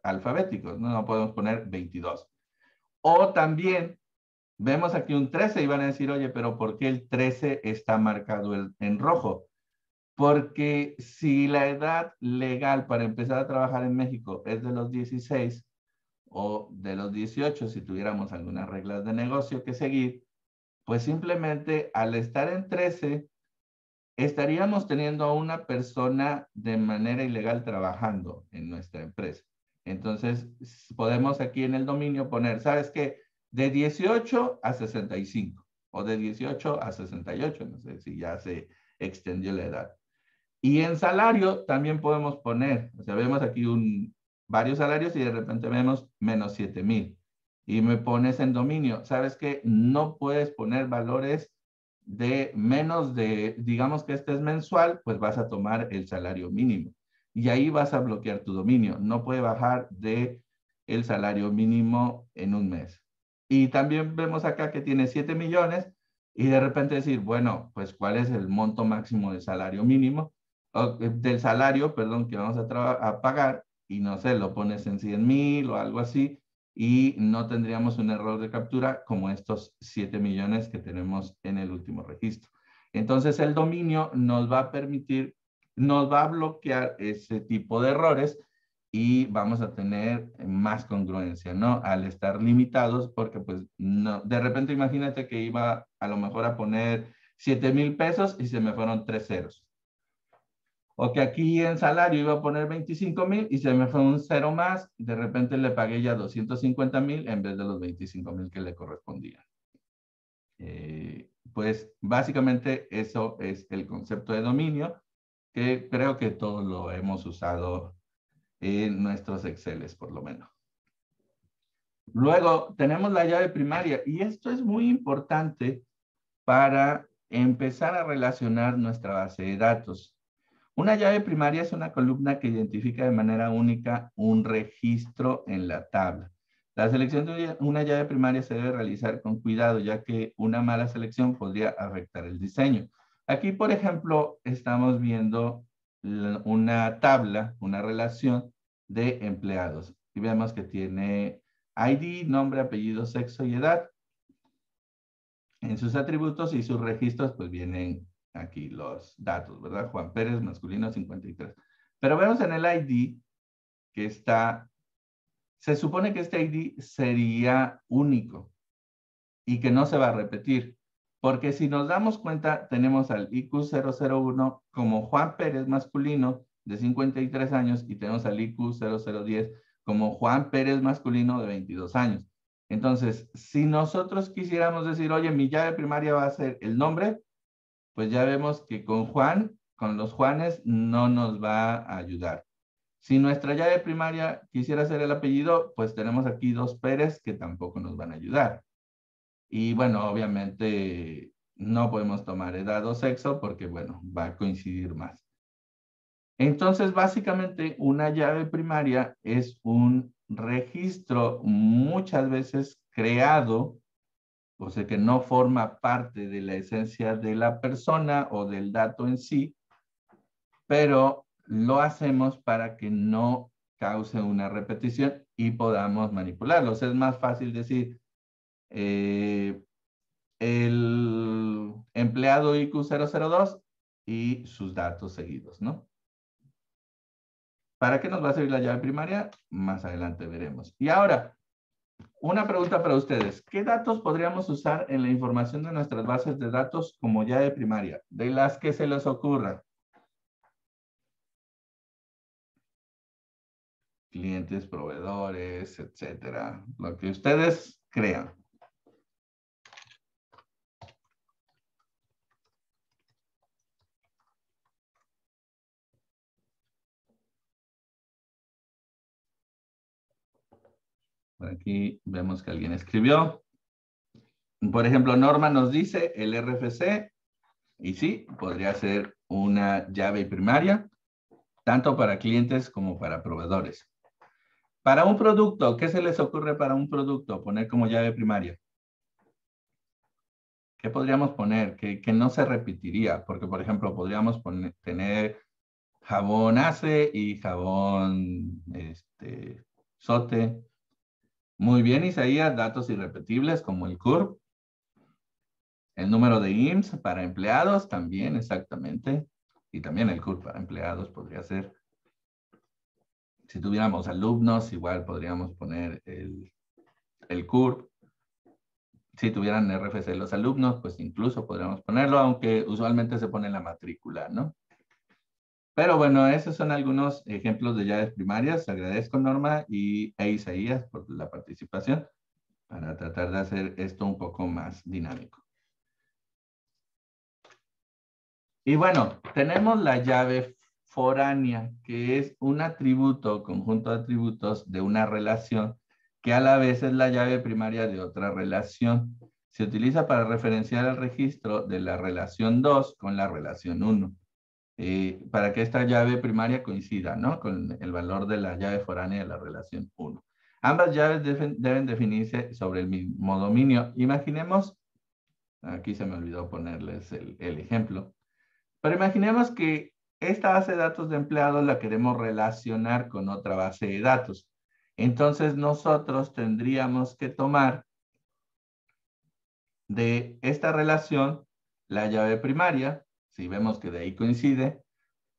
[SPEAKER 1] alfabéticos, no podemos poner 22. O también vemos aquí un 13 y van a decir, oye, pero ¿por qué el 13 está marcado en rojo? Porque si la edad legal para empezar a trabajar en México es de los 16 o de los 18, si tuviéramos algunas reglas de negocio que seguir, pues simplemente al estar en 13, estaríamos teniendo a una persona de manera ilegal trabajando en nuestra empresa. Entonces, podemos aquí en el dominio poner, ¿sabes qué? De 18 a 65 o de 18 a 68, no sé si ya se extendió la edad. Y en salario también podemos poner, o sea, vemos aquí varios salarios y de repente vemos menos 7,000. Y me pones en dominio, ¿sabes qué? No puedes poner valores de menos de, digamos que este es mensual, pues vas a tomar el salario mínimo. Y ahí vas a bloquear tu dominio. No puede bajar de el salario mínimo en un mes. Y también vemos acá que tiene 7 millones y de repente decir, bueno, pues ¿cuál es el monto máximo de salario mínimo? O, del salario, perdón, que vamos a pagar y no sé, lo pones en 100,000 o algo así y no tendríamos un error de captura como estos 7 millones que tenemos en el último registro. Entonces el dominio nos va a permitir, nos va a bloquear ese tipo de errores y vamos a tener más congruencia, ¿no? Al estar limitados, porque pues no, de repente imagínate que iba a lo mejor a poner 7,000 pesos y se me fueron 3 ceros. O que aquí en salario iba a poner 25,000 y se me fue un cero más, de repente le pagué ya 250,000 en vez de los 25,000 que le correspondían. Pues básicamente eso es el concepto de dominio, que creo que todos lo hemos usado en nuestros Exceles, por lo menos. Luego tenemos la llave primaria y esto es muy importante para empezar a relacionar nuestra base de datos. Una llave primaria es una columna que identifica de manera única un registro en la tabla. La selección de una llave primaria se debe realizar con cuidado, ya que una mala selección podría afectar el diseño. Aquí, por ejemplo, estamos viendo una tabla, una relación de empleados. Y vemos que tiene ID, nombre, apellido, sexo y edad. En sus atributos y sus registros, pues vienen aquí los datos, ¿verdad? Juan Pérez, masculino, 53. Pero vemos en el ID que está, se supone que este ID sería único y que no se va a repetir. Porque si nos damos cuenta, tenemos al IQ001 como Juan Pérez, masculino, de 53 años, y tenemos al IQ0010 como Juan Pérez, masculino, de 22 años. Entonces, si nosotros quisiéramos decir, oye, mi llave primaria va a ser el nombre, pues ya vemos que con Juan, con los Juanes, no nos va a ayudar. Si nuestra llave primaria quisiera ser el apellido, pues tenemos aquí dos Pérez que tampoco nos van a ayudar. Y bueno, obviamente no podemos tomar edad o sexo porque, bueno, va a coincidir más. Entonces, básicamente, una llave primaria es un registro muchas veces creado, o sea, que no forma parte de la esencia de la persona o del dato en sí, pero lo hacemos para que no cause una repetición y podamos manipularlos. Es más fácil decir, el empleado IQ002 y sus datos seguidos, ¿no? ¿Para qué nos va a servir la llave primaria? Más adelante veremos. Y ahora, una pregunta para ustedes. ¿Qué datos podríamos usar en la información de nuestras bases de datos como llave primaria? De las que se les ocurra. Clientes, proveedores, etcétera. Lo que ustedes crean. Por aquí vemos que alguien escribió. Por ejemplo, Norma nos dice el RFC. Y sí, podría ser una llave primaria, tanto para clientes como para proveedores. Para un producto, ¿qué se les ocurre para un producto? Poner como llave primaria. ¿Qué podríamos poner? Que no se repetiría, porque por ejemplo podríamos tener jabón Ace y jabón Sote. Muy bien, Isaías, datos irrepetibles como el CURP. El número de IMSS para empleados también, exactamente. Y también el CURP para empleados podría ser. Si tuviéramos alumnos, igual podríamos poner el CURP. Si tuvieran RFC los alumnos, pues incluso podríamos ponerlo, aunque usualmente se pone la matrícula, ¿no? Pero bueno, esos son algunos ejemplos de llaves primarias. Agradezco, Norma e Isaías por la participación para tratar de hacer esto un poco más dinámico. Y bueno, tenemos la llave foránea, que es un atributo, conjunto de atributos de una relación, que a la vez es la llave primaria de otra relación. Se utiliza para referenciar el registro de la relación 2 con la relación 1. Para que esta llave primaria coincida, ¿no?, con el valor de la llave foránea de la relación 1. Ambas llaves deben definirse sobre el mismo dominio. Imaginemos, aquí se me olvidó ponerles el ejemplo, pero imaginemos que esta base de datos de empleados la queremos relacionar con otra base de datos. Entonces nosotros tendríamos que tomar de esta relación la llave primaria, si vemos que de ahí coincide,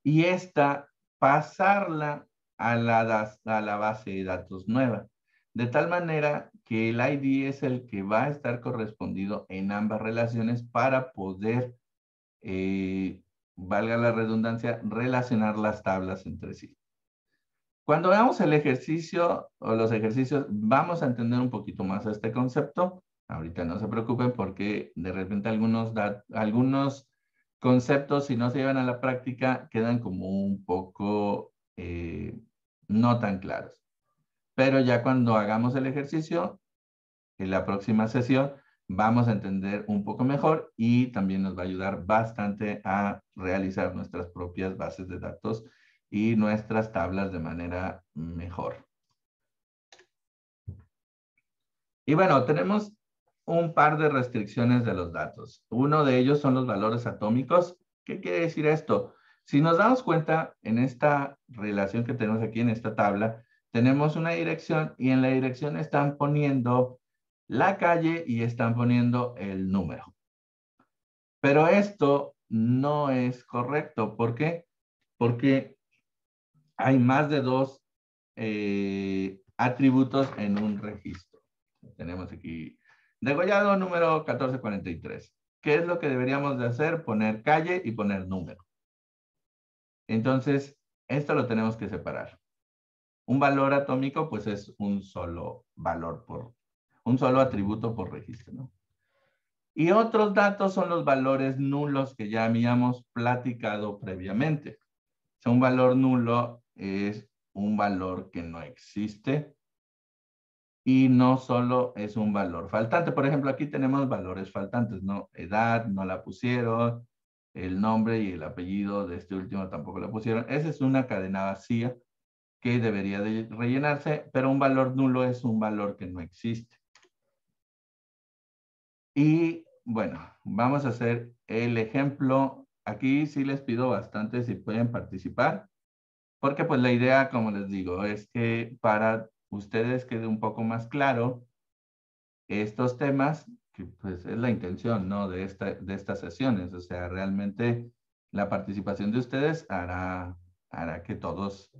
[SPEAKER 1] y esta pasarla a la base de datos nueva. De tal manera que el ID es el que va a estar correspondido en ambas relaciones para poder, valga la redundancia, relacionar las tablas entre sí. Cuando veamos el ejercicio o los ejercicios, vamos a entender un poquito más este concepto. Ahorita no se preocupen porque de repente algunos conceptos, si no se llevan a la práctica, quedan como un poco no tan claros. Pero ya cuando hagamos el ejercicio, en la próxima sesión, vamos a entender un poco mejor y también nos va a ayudar bastante a realizar nuestras propias bases de datos y nuestras tablas de manera mejor. Y bueno, tenemos un par de restricciones de los datos. Uno de ellos son los valores atómicos. ¿Qué quiere decir esto? Si nos damos cuenta, en esta relación que tenemos aquí en esta tabla, tenemos una dirección y en la dirección están poniendo la calle y están poniendo el número. Pero esto no es correcto. ¿Por qué? Porque hay más de 2 atributos en un registro. Tenemos aquí degollado número 1443. ¿Qué es lo que deberíamos de hacer? Poner calle y poner número. Entonces, esto lo tenemos que separar. Un valor atómico, pues es un solo valor un solo atributo por registro, ¿no? Y otros datos son los valores nulos que ya habíamos platicado previamente. O sea, un valor nulo es un valor que no existe y no solo es un valor faltante. Por ejemplo, aquí tenemos valores faltantes, ¿no? Edad, no la pusieron, el nombre y el apellido de este último tampoco la pusieron. Esa es una cadena vacía que debería de rellenarse, pero un valor nulo es un valor que no existe. Y bueno, vamos a hacer el ejemplo. Aquí sí les pido bastante si pueden participar, porque pues la idea, como les digo, es que para ustedes quede un poco más claro estos temas, que pues es la intención, ¿no? de estas sesiones. O sea, realmente la participación de ustedes hará que todos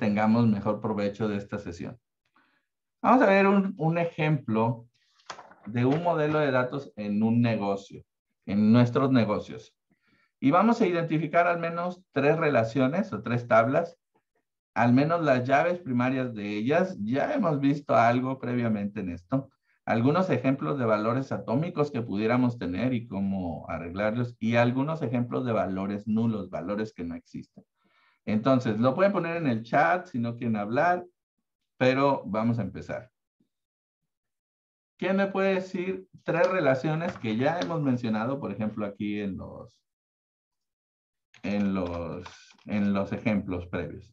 [SPEAKER 1] tengamos mejor provecho de esta sesión. Vamos a ver un ejemplo de un modelo de datos en un negocio, en nuestros negocios. Y vamos a identificar al menos 3 relaciones o 3 tablas, al menos las llaves primarias de ellas. Ya hemos visto algo previamente en esto. Algunos ejemplos de valores atómicos que pudiéramos tener y cómo arreglarlos, y algunos ejemplos de valores nulos, valores que no existen. Entonces, lo pueden poner en el chat si no quieren hablar, pero vamos a empezar. ¿Quién me puede decir 3 relaciones que ya hemos mencionado, por ejemplo, aquí en los ejemplos previos?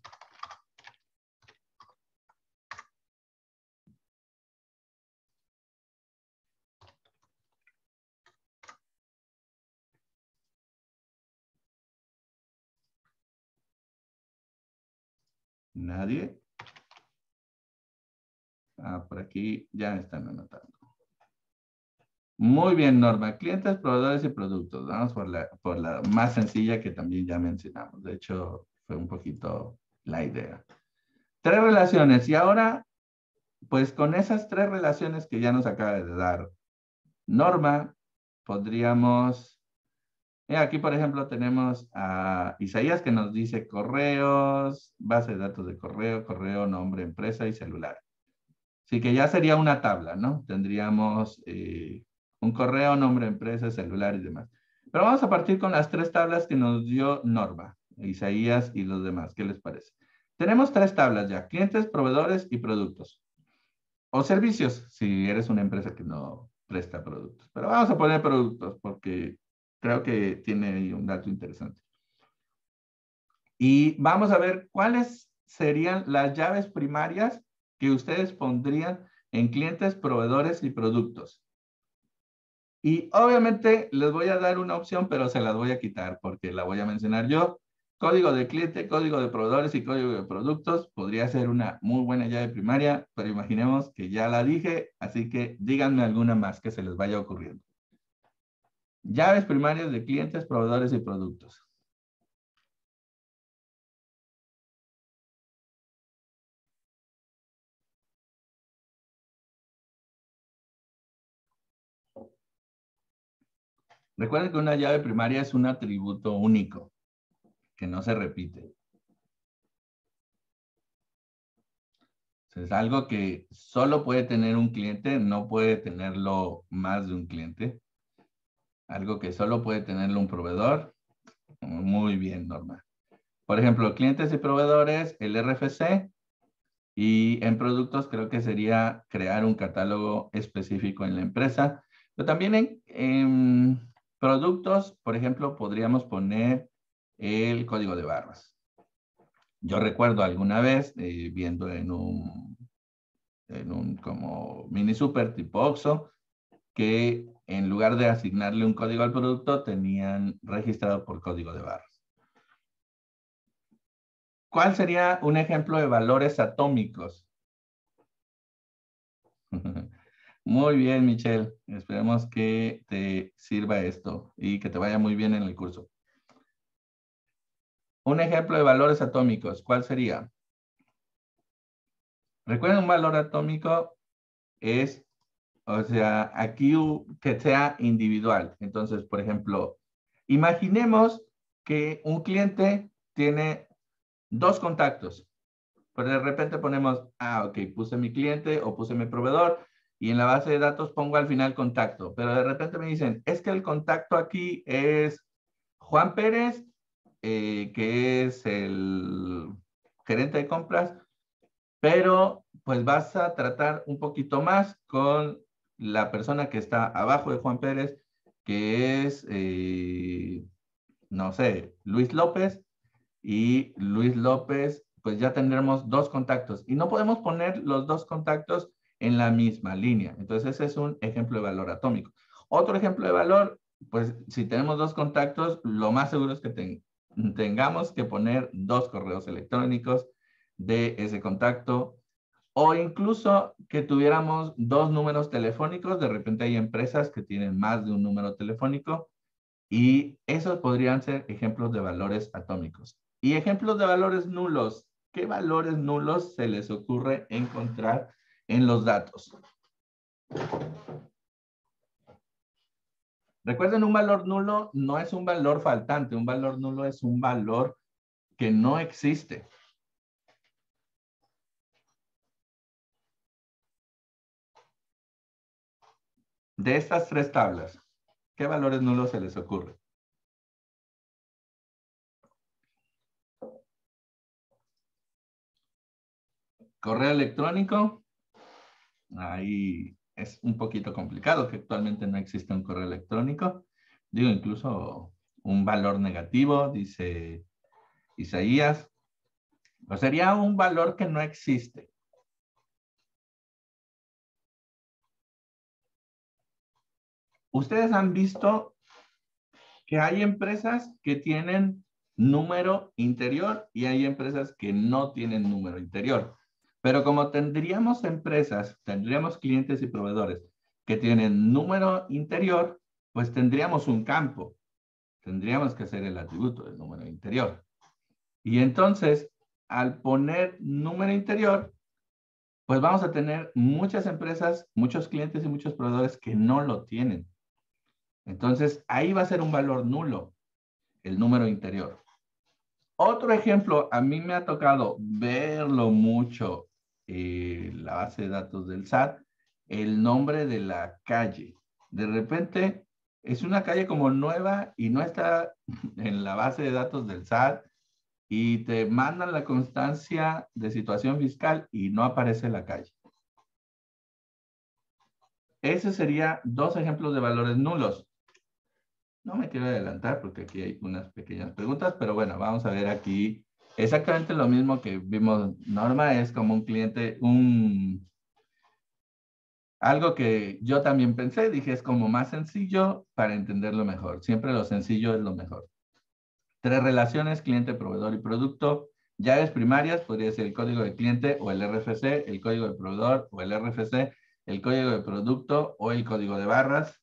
[SPEAKER 1] ¿Nadie? Por aquí ya están anotando. Muy bien, Norma. Clientes, proveedores y productos. Vamos por la más sencilla que también ya mencionamos. De hecho, fue un poquito la idea. 3 relaciones. Y ahora, pues con esas 3 relaciones que ya nos acaba de dar Norma, podríamos... Aquí, por ejemplo, tenemos a Isaías que nos dice correos, base de datos de correo, nombre, empresa y celular. Así que ya sería una tabla, ¿no? Tendríamos un correo, nombre, empresa, celular y demás. Pero vamos a partir con las 3 tablas que nos dio Norma, Isaías y los demás. ¿Qué les parece? Tenemos 3 tablas ya, clientes, proveedores y productos. O servicios, si eres una empresa que no presta productos. Pero vamos a poner productos porque creo que tiene ahí un dato interesante. Y vamos a ver cuáles serían las llaves primarias que ustedes pondrían en clientes, proveedores y productos. Y obviamente les voy a dar una opción, pero se las voy a quitar porque la voy a mencionar yo. Código de cliente, código de proveedores y código de productos. Podría ser una muy buena llave primaria, pero imaginemos que ya la dije, así que díganme alguna más que se les vaya ocurriendo. Llaves primarias de clientes, proveedores y productos. Recuerden que una llave primaria es un atributo único, que no se repite. Es algo que solo puede tener un cliente, no puede tenerlo más de un cliente. Algo que solo puede tenerlo un proveedor. Muy bien, Norma. Por ejemplo, clientes y proveedores, el RFC Y en productos creo que sería crear un catálogo específico en la empresa. Pero también en productos, por ejemplo, podríamos poner el código de barras. Yo recuerdo alguna vez viendo en un como mini super tipo Oxxo, que en lugar de asignarle un código al producto, tenían registrado por código de barras. ¿Cuál sería un ejemplo de valores atómicos? Muy bien, Michelle. Esperemos que te sirva esto y que te vaya muy bien en el curso. Un ejemplo de valores atómicos, ¿cuál sería? Recuerden, un valor atómico es, o sea, aquí que sea individual. Entonces, por ejemplo, imaginemos que un cliente tiene 2 contactos. Pero de repente ponemos, ok, puse mi cliente o puse mi proveedor y en la base de datos pongo al final contacto. Pero de repente me dicen, es que el contacto aquí es Juan Pérez, que es el gerente de compras, pero pues vas a tratar un poquito más con la persona que está abajo de Juan Pérez, que es, no sé, Luis López, y Luis López, pues ya tendremos 2 contactos y no podemos poner los 2 contactos en la misma línea. Entonces ese es un ejemplo de valor atómico. Otro ejemplo de valor, pues si tenemos 2 contactos, lo más seguro es que tengamos que poner 2 correos electrónicos de ese contacto o incluso que tuviéramos 2 números telefónicos. De repente hay empresas que tienen más de un número telefónico y esos podrían ser ejemplos de valores atómicos. Y ejemplos de valores nulos. ¿Qué valores nulos se les ocurre encontrar en los datos? Recuerden, un valor nulo no es un valor faltante. Un valor nulo es un valor que no existe. De estas 3 tablas, ¿qué valores nulos se les ocurre? Correo electrónico. Ahí es un poquito complicado, que actualmente no existe un correo electrónico. Digo, incluso un valor negativo, dice Isaías. O sería un valor que no existe. Ustedes han visto que hay empresas que tienen número interior y hay empresas que no tienen número interior. Pero como tendríamos empresas, tendríamos clientes y proveedores que tienen número interior, pues tendríamos un campo. Tendríamos que hacer el atributo del número interior. Y entonces, al poner número interior, pues vamos a tener muchas empresas, muchos clientes y muchos proveedores que no lo tienen. Entonces, ahí va a ser un valor nulo, el número interior. Otro ejemplo, a mí me ha tocado verlo mucho en la base de datos del SAT, el nombre de la calle. De repente, es una calle como nueva y no está en la base de datos del SAT y te mandan la constancia de situación fiscal y no aparece la calle. Ese sería 2 ejemplos de valores nulos. No me quiero adelantar porque aquí hay unas pequeñas preguntas, pero bueno, vamos a ver aquí exactamente lo mismo que vimos. Norma es como un cliente, algo que yo también pensé, dije es como más sencillo para entenderlo mejor. Siempre lo sencillo es lo mejor. 3 relaciones, cliente, proveedor y producto. Llaves primarias, podría ser el código de cliente o el RFC, el código de proveedor o el RFC, el código de producto o el código de barras.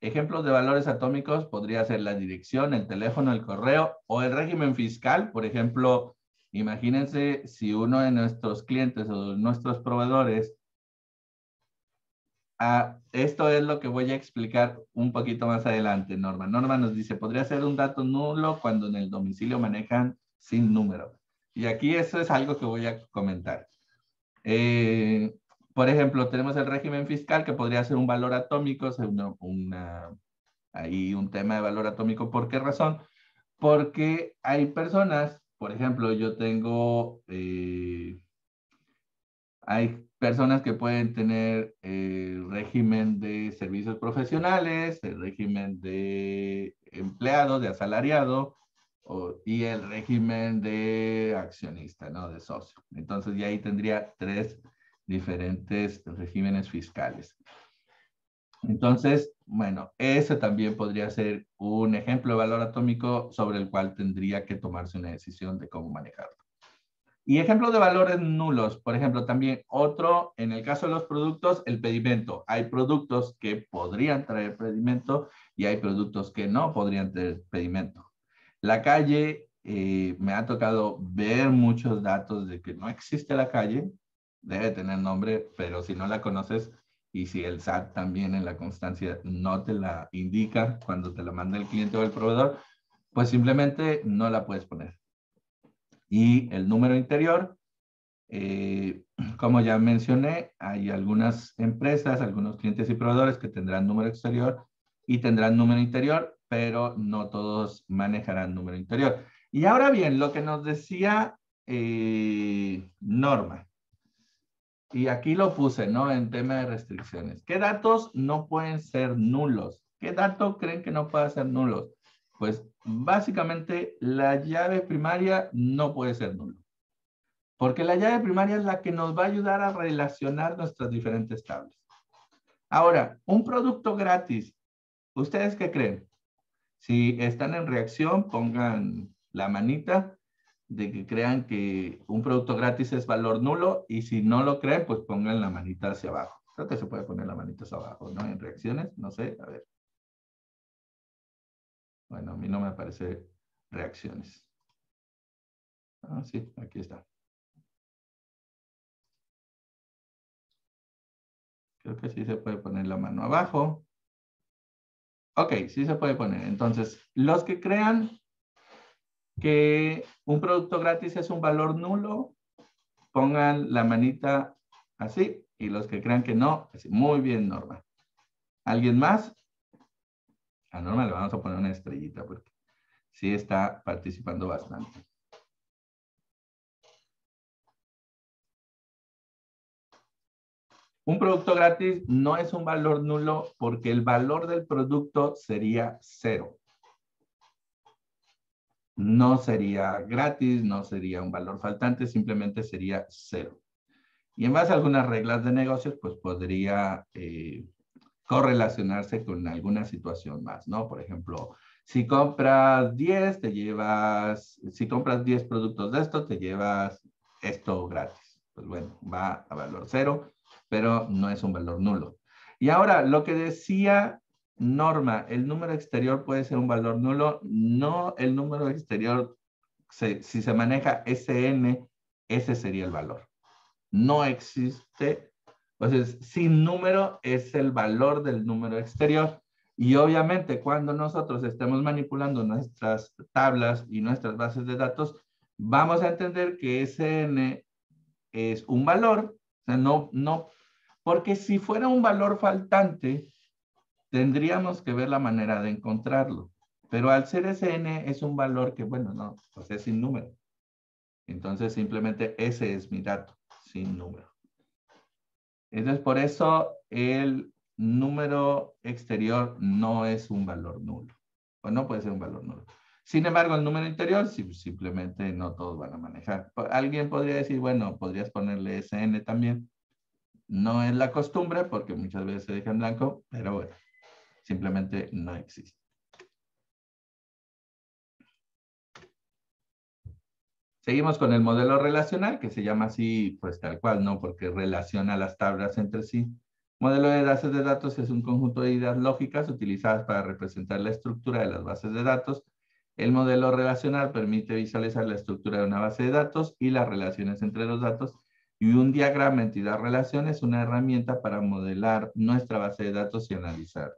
[SPEAKER 1] Ejemplos de valores atómicos podría ser la dirección, el teléfono, el correo o el régimen fiscal. Por ejemplo, imagínense si uno de nuestros clientes o de nuestros proveedores, esto es lo que voy a explicar un poquito más adelante, Norma. Norma nos dice, podría ser un dato nulo cuando en el domicilio manejan sin número. Y aquí eso es algo que voy a comentar. Por ejemplo, tenemos el régimen fiscal que podría ser un valor atómico, hay un tema de valor atómico. ¿Por qué razón? Porque hay personas, por ejemplo, yo tengo Hay personas que pueden tener régimen de servicios profesionales, el régimen de empleado, de asalariado, y el régimen de accionista, ¿no? De socio. Entonces, ya ahí tendría 3 diferentes regímenes fiscales. Entonces, bueno, ese también podría ser un ejemplo de valor atómico sobre el cual tendría que tomarse una decisión de cómo manejarlo. Y ejemplos de valores nulos, por ejemplo, también otro, en el caso de los productos, el pedimento. Hay productos que podrían traer pedimento y hay productos que no podrían traer pedimento. La calle, me ha tocado ver muchos datos de que no existe la calle, debe tener nombre, pero si no la conoces y si el SAT también en la constancia no te la indica cuando te la manda el cliente o el proveedor, pues simplemente no la puedes poner. Y el número interior, como ya mencioné, hay algunas empresas, algunos clientes y proveedores que tendrán número exterior y tendrán número interior, pero no todos manejarán número interior. Y ahora bien, lo que nos decía Norma, y aquí lo puse, ¿no? En tema de restricciones. ¿Qué datos no pueden ser nulos? ¿Qué dato creen que no puede ser nulos? Pues básicamente la llave primaria no puede ser nulo. Porque la llave primaria es la que nos va a ayudar a relacionar nuestras diferentes tablas. Ahora, un producto gratis, ¿ustedes qué creen? Si están en reacción, pongan la manita de que crean que un producto gratis es valor nulo, y si no lo creen, pues pongan la manita hacia abajo. Creo que se puede poner la manita hacia abajo, ¿no? En reacciones, no sé, a ver. Bueno, a mí no me aparece reacciones. Ah, sí, aquí está. Creo que sí se puede poner la mano abajo. Ok, sí se puede poner. Entonces, los que crean que un producto gratis es un valor nulo, pongan la manita así. Y los que crean que no, así. Muy bien, Norma. ¿Alguien más? A Norma le vamos a poner una estrellita porque sí está participando bastante. Un producto gratis no es un valor nulo porque el valor del producto sería 0. No sería gratis, no sería un valor faltante, simplemente sería 0. Y en base a algunas reglas de negocios, pues podría correlacionarse con alguna situación más, ¿no? Por ejemplo, si compras 10, si compras 10 productos de esto, te llevas esto gratis. Pues bueno, va a valor 0, pero no es un valor nulo. Y ahora, lo que decía Norma, ¿el número exterior puede ser un valor nulo? No, el número exterior, si se maneja SN, ese sería el valor. No existe. Entonces, sin número es el valor del número exterior. Y obviamente cuando nosotros estemos manipulando nuestras tablas y nuestras bases de datos, vamos a entender que SN es un valor. O sea, no, porque si fuera un valor faltante, tendríamos que ver la manera de encontrarlo. Pero al ser SN es un valor que, bueno, no, pues es sin número. Entonces simplemente ese es mi dato, sin número. Entonces, por eso el número exterior no es un valor nulo. O no puede ser un valor nulo. Sin embargo, el número interior simplemente no todos van a manejar. Alguien podría decir, bueno, podrías ponerle SN también. No es la costumbre porque muchas veces se deja en blanco, pero bueno, simplemente no existe. Seguimos con el modelo relacional, que se llama así, pues tal cual, ¿no? Porque relaciona las tablas entre sí. Modelo de bases de datos es un conjunto de ideas lógicas utilizadas para representar la estructura de las bases de datos. El modelo relacional permite visualizar la estructura de una base de datos y las relaciones entre los datos. Y un diagrama entidad-relación es una herramienta para modelar nuestra base de datos y analizar.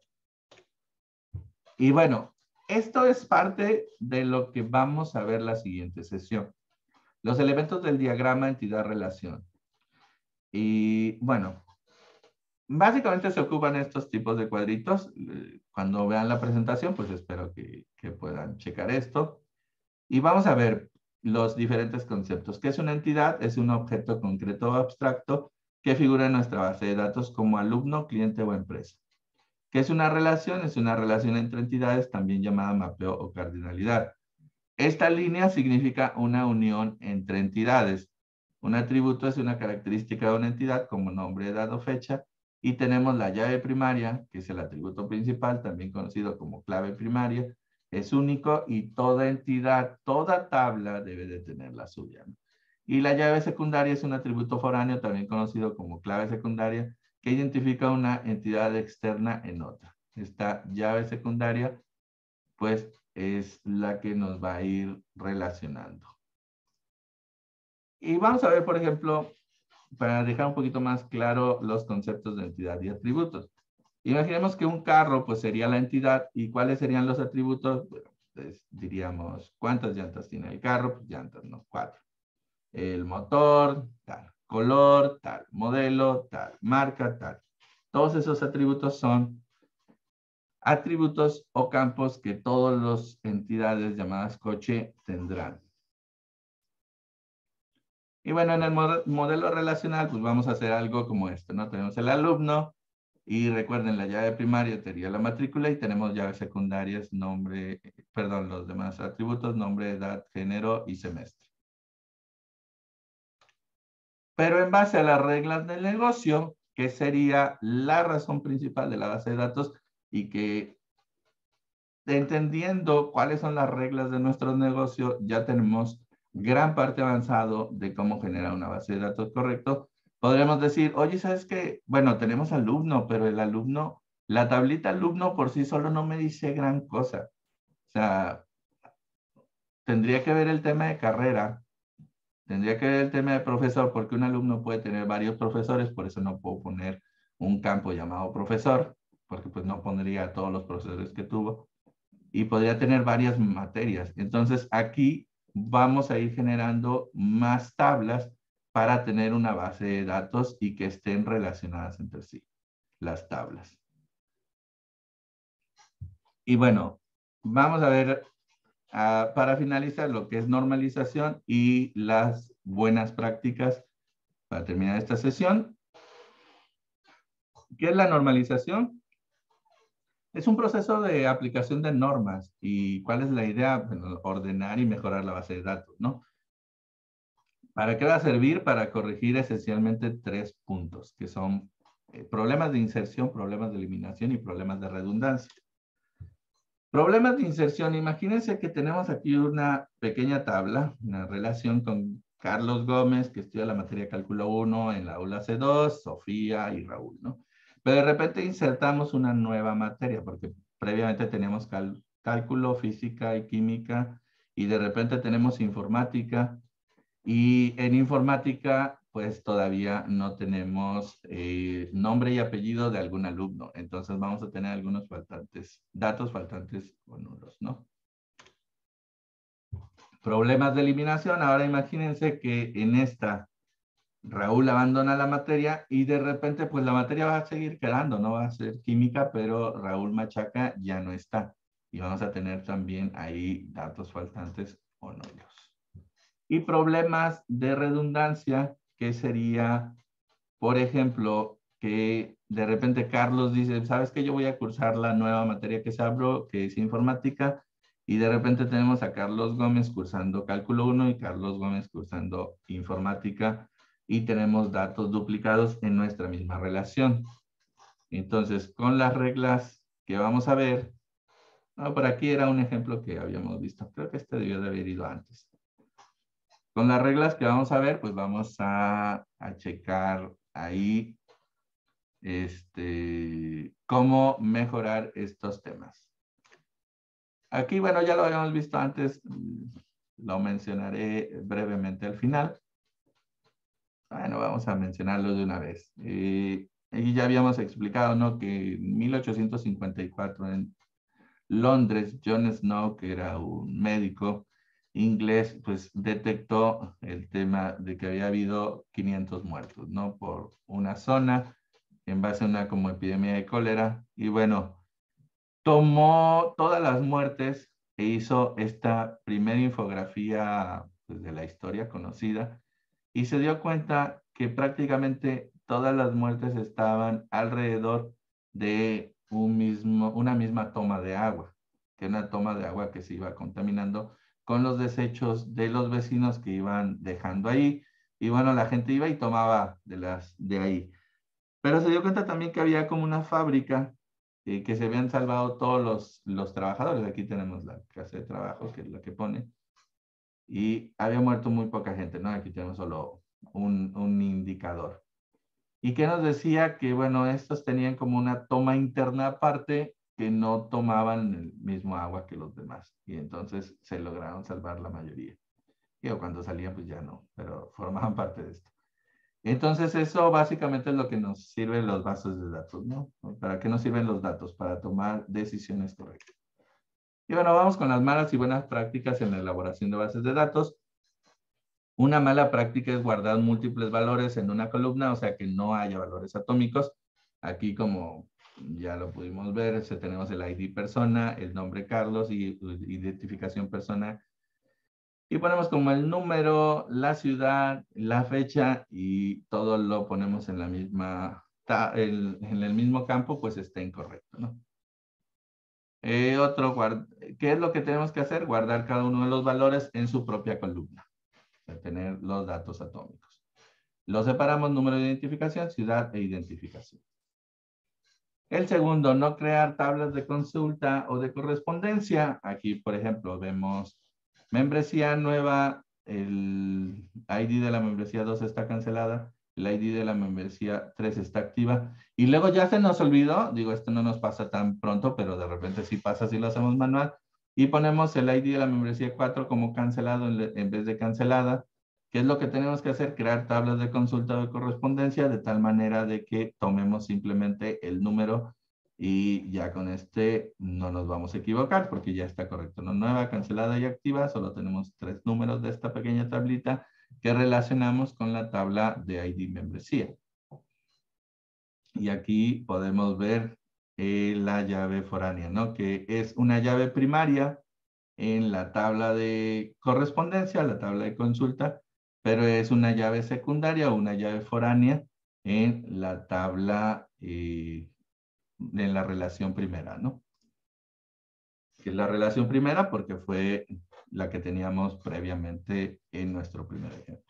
[SPEAKER 1] Y bueno, esto es parte de lo que vamos a ver la siguiente sesión. Los elementos del diagrama entidad-relación. Y bueno, básicamente se ocupan estos tipos de cuadritos. Cuando vean la presentación, pues espero que puedan checar esto. Y vamos a ver los diferentes conceptos. ¿Qué es una entidad? Es un objeto concreto o abstracto que figura en nuestra base de datos como alumno, cliente o empresa. ¿Qué es una relación? Es una relación entre entidades, también llamada mapeo o cardinalidad. Esta línea significa una unión entre entidades. Un atributo es una característica de una entidad como nombre, edad o fecha. Y tenemos la llave primaria, que es el atributo principal, también conocido como clave primaria. Es único y toda entidad, toda tabla debe de tener la suya, ¿no? Y la llave secundaria es un atributo foráneo, también conocido como clave secundaria, que identifica una entidad externa en otra. Esta llave secundaria, pues, es la que nos va a ir relacionando. Y vamos a ver, por ejemplo, para dejar un poquito más claro los conceptos de entidad y atributos. Imaginemos que un carro, pues, sería la entidad. ¿Y cuáles serían los atributos? Bueno, pues, diríamos, ¿cuántas llantas tiene el carro? Pues llantas, ¿no? 4. El motor, tal. Color, tal. Modelo, tal. Marca, tal. Todos esos atributos son atributos o campos que todas las entidades llamadas coche tendrán. Y bueno, en el modelo relacional, pues vamos a hacer algo como esto, ¿no? Tenemos el alumno y recuerden, la llave primaria sería la matrícula y tenemos llaves secundarias, nombre, perdón, los demás atributos, nombre, edad, género y semestre. Pero en base a las reglas del negocio, que sería la razón principal de la base de datos y que entendiendo cuáles son las reglas de nuestro negocio, ya tenemos gran parte avanzado de cómo generar una base de datos correcto. Podríamos decir, oye, ¿sabes qué? Bueno, tenemos alumno, pero el alumno, la tablita alumno por sí solo no me dice gran cosa. O sea, tendría que ver el tema de carrera, tendría que ver el tema de profesor, porque un alumno puede tener varios profesores, por eso no puedo poner un campo llamado profesor, porque pues no pondría a todos los profesores que tuvo. Y podría tener varias materias. Entonces, aquí vamos a ir generando más tablas para tener una base de datos y que estén relacionadas entre sí, las tablas. Y bueno, vamos a ver, para finalizar, lo que es normalización y las buenas prácticas para terminar esta sesión. ¿Qué es la normalización? Es un proceso de aplicación de normas. ¿Y cuál es la idea? Bueno, ordenar y mejorar la base de datos, ¿no? ¿Para qué va a servir? Para corregir esencialmente 3 puntos, que son problemas de inserción, problemas de eliminación y problemas de redundancia. Problemas de inserción. Imagínense que tenemos aquí una pequeña tabla, una relación con Carlos Gómez, que estudia la materia Cálculo 1 en la aula C2, Sofía y Raúl, ¿no? Pero de repente insertamos una nueva materia, porque previamente teníamos cálculo, física y química, y de repente tenemos informática, y en informática, pues todavía no tenemos nombre y apellido de algún alumno. Entonces vamos a tener algunos datos faltantes o nulos, ¿no? Problemas de eliminación. Ahora imagínense que en esta Raúl abandona la materia y de repente pues la materia va a seguir quedando, no va a ser química, pero Raúl Machaca ya no está. Y vamos a tener también ahí datos faltantes o nulos. Y problemas de redundancia, que sería, por ejemplo, que de repente Carlos dice, ¿sabes qué? Yo voy a cursar la nueva materia que se abrió, que es informática, y de repente tenemos a Carlos Gómez cursando cálculo 1 y Carlos Gómez cursando informática, y tenemos datos duplicados en nuestra misma relación. Entonces, con las reglas que vamos a ver, por aquí era un ejemplo que habíamos visto, creo que este debió de haber ido antes. Con las reglas que vamos a ver, pues vamos a checar ahí cómo mejorar estos temas. Aquí, bueno, ya lo habíamos visto antes, lo mencionaré brevemente al final. Bueno, vamos a mencionarlo de una vez. Y ya habíamos explicado, ¿no? Que en 1854 en Londres, John Snow, que era un médico inglés, pues detectó el tema de que había habido 500 muertos, ¿no? Por una zona, en base a una como epidemia de cólera. Y bueno, tomó todas las muertes e hizo esta primera infografía pues, de la historia conocida y se dio cuenta que prácticamente todas las muertes estaban alrededor de una misma toma de agua, que una toma de agua que se iba contaminando con los desechos de los vecinos que iban dejando ahí. Y bueno, la gente iba y tomaba de ahí. Pero se dio cuenta también que había como una fábrica que se habían salvado todos los trabajadores. Aquí tenemos la casa de trabajo, que es la que pone. Y había muerto muy poca gente, ¿no? Aquí tenemos solo un indicador. Y que nos decía que, bueno, estos tenían como una toma interna aparte que no tomaban el mismo agua que los demás. Y entonces se lograron salvar la mayoría. Y cuando salían, pues ya no, pero formaban parte de esto. Entonces, eso básicamente es lo que nos sirven los bases de datos, ¿no? ¿Para qué nos sirven los datos? Para tomar decisiones correctas. Y bueno, vamos con las malas y buenas prácticas en la elaboración de bases de datos. Una mala práctica es guardar múltiples valores en una columna, o sea que no haya valores atómicos. Aquí, como ya lo pudimos ver, tenemos el ID persona, el nombre Carlos y identificación persona. Y ponemos como el número, la ciudad, la fecha y todo lo ponemos en la misma, en el mismo campo, pues está incorrecto, ¿no? ¿Qué es lo que tenemos que hacer? Guardar cada uno de los valores en su propia columna, para tener los datos atómicos. Los separamos: número de identificación, ciudad e identificación. El segundo, no crear tablas de consulta o de correspondencia. Aquí, por ejemplo, vemos membresía nueva, el ID de la membresía 2 está cancelada, el ID de la membresía 3 está activa, y luego ya se nos olvidó, digo, esto no nos pasa tan pronto, pero de repente sí pasa si lo hacemos manual, y ponemos el ID de la membresía 4 como cancelado en vez de cancelada. ¿Qué es lo que tenemos que hacer? Crear tablas de consulta o de correspondencia de tal manera de que tomemos simplemente el número y ya con no nos vamos a equivocar porque ya está correcto, ¿no? Nueva, cancelada y activa. Solo tenemos 3 números de esta pequeña tablita que relacionamos con la tabla de ID membresía. Y aquí podemos ver la llave foránea, ¿no? Que es una llave primaria en la tabla de correspondencia, la tabla de consulta, pero es una llave secundaria o una llave foránea en la tabla en la relación primera, ¿no? Que es la relación primera porque fue la que teníamos previamente en nuestro primer ejemplo.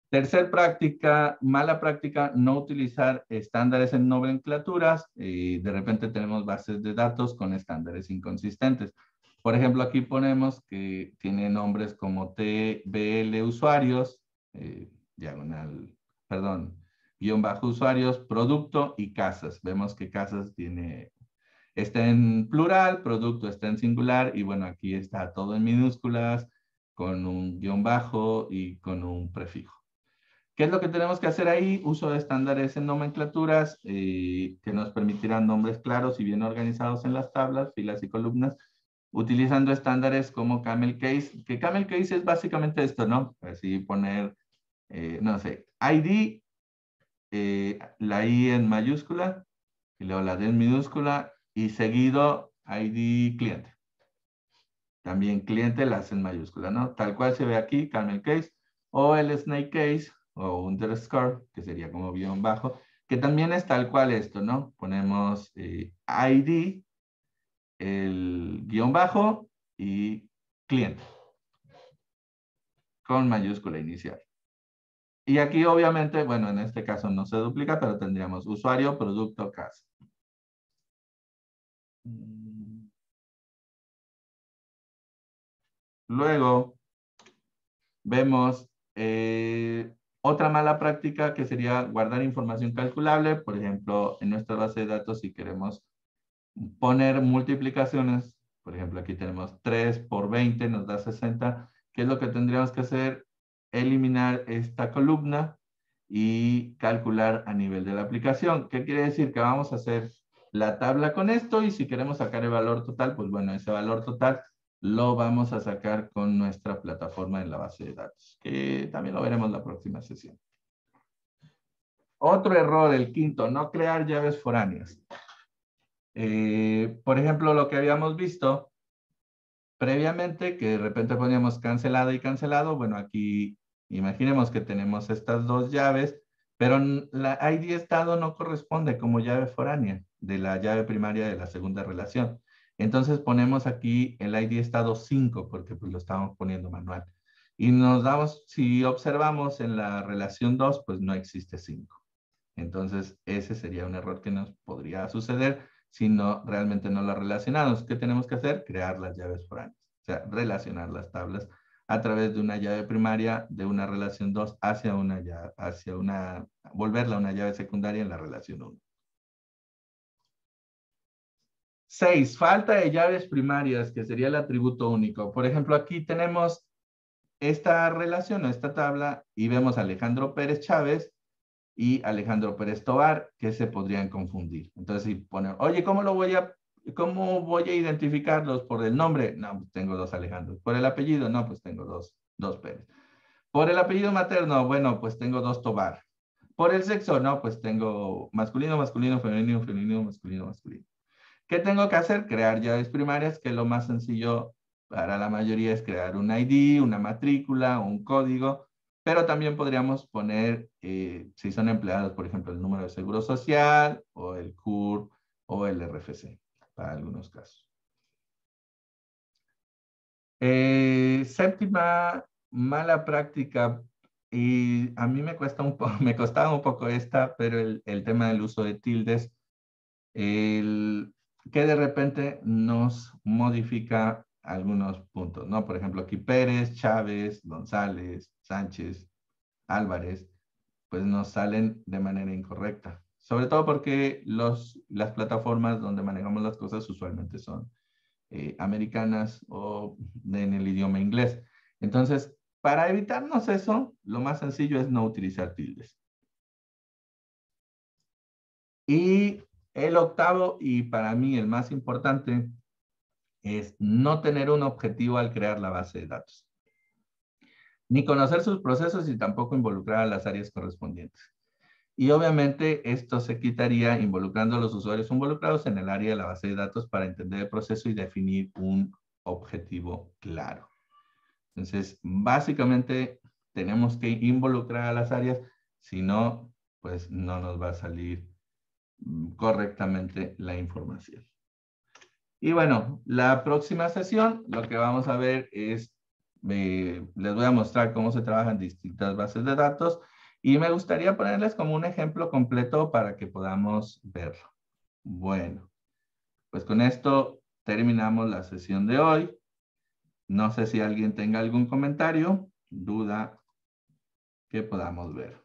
[SPEAKER 1] Tercer práctica, mala práctica, no utilizar estándares en nomenclaturas. De repente tenemos bases de datos con estándares inconsistentes. Por ejemplo, aquí ponemos que tiene nombres como TBL usuarios, guión bajo usuarios, producto y casas. Vemos que casas está en plural, producto está en singular y bueno, aquí está todo en minúsculas con un guión bajo y con un prefijo. ¿Qué es lo que tenemos que hacer ahí? Uso de estándares en nomenclaturas que nos permitirán nombres claros y bien organizados en las tablas, filas y columnas, utilizando estándares como camel case, que camel case es básicamente esto, ¿no? Así poner, no sé, ID, la I en mayúscula, y luego la D en minúscula, y seguido ID cliente. También cliente la hace en mayúscula, ¿no? Tal cual se ve aquí, camel case, o el snake case, o underscore, que sería como guión bajo, que también es tal cual esto, ¿no? Ponemos ID, el guión bajo y cliente, con mayúscula inicial. Y aquí obviamente, bueno, en este caso no se duplica, pero tendríamos usuario, producto, casa. Luego, vemos otra mala práctica que sería guardar información calculable. Por ejemplo, en nuestra base de datos, si queremos poner multiplicaciones, por ejemplo, aquí tenemos 3 por 20, nos da 60. ¿Qué es lo que tendríamos que hacer? Eliminar esta columna y calcular a nivel de la aplicación. ¿Qué quiere decir? Que vamos a hacer la tabla con esto y si queremos sacar el valor total, pues bueno, ese valor total lo vamos a sacar con nuestra plataforma en la base de datos, que también lo veremos la próxima sesión. Otro error, el quinto, no crear llaves foráneas. Por ejemplo, lo que habíamos visto previamente, que de repente poníamos cancelado y cancelado. Bueno, aquí imaginemos que tenemos estas dos llaves Pero la ID estado no corresponde como llave foránea de la llave primaria de la segunda relación. Entonces ponemos aquí el ID estado 5 porque pues lo estamos poniendo manual. Y nos damos, si observamos en la relación 2, pues no existe 5. Entonces ese sería un error que nos podría suceder si no realmente no la relacionamos. ¿Qué tenemos que hacer? Crear las llaves foráneas. O sea, relacionar las tablas a través de una llave primaria de una relación 2 hacia volverla una llave secundaria en la relación 1. 6. Falta de llaves primarias, que sería el atributo único. Por ejemplo, aquí tenemos esta relación o esta tabla y vemos a Alejandro Pérez Chávez y Alejandro Pérez Tobar, que se podrían confundir. Entonces, si ponen, oye, ¿cómo voy a identificarlos? ¿Por el nombre? No, pues tengo 2 Alejandros. ¿Por el apellido? No, pues tengo dos Pérez. ¿Por el apellido materno? Bueno, pues tengo 2 Tobar. ¿Por el sexo? No, pues tengo masculino, masculino, femenino, femenino, masculino, masculino. ¿Qué tengo que hacer? Crear llaves primarias, que lo más sencillo para la mayoría es crear un ID, una matrícula, un código, pero también podríamos poner, si son empleados, por ejemplo, el número de seguro social, o el CUR, o el RFC, para algunos casos. Séptima mala práctica, y a mí me costaba un poco esta, pero el tema del uso de tildes, que de repente nos modifica algunos puntos, ¿no? Por ejemplo, aquí Pérez, Chávez, González, Sánchez, Álvarez, pues nos salen de manera incorrecta. Sobre todo porque las plataformas donde manejamos las cosas usualmente son americanas o en el idioma inglés. Entonces, para evitarnos eso, lo más sencillo es no utilizar tildes. Y el octavo, y para mí el más importante, es no tener un objetivo al crear la base de datos. Ni conocer sus procesos y tampoco involucrar a las áreas correspondientes. Y obviamente esto se quitaría involucrando a los usuarios involucrados en el área de la base de datos para entender el proceso y definir un objetivo claro. Entonces, básicamente tenemos que involucrar a las áreas, si no, pues no nos va a salir correctamente la información. Y bueno, la próxima sesión lo que vamos a ver es, les voy a mostrar cómo se trabajan distintas bases de datos y me gustaría ponerles como un ejemplo completo para que podamos verlo. Bueno, pues con esto terminamos la sesión de hoy. No sé si alguien tenga algún comentario, duda que podamos ver.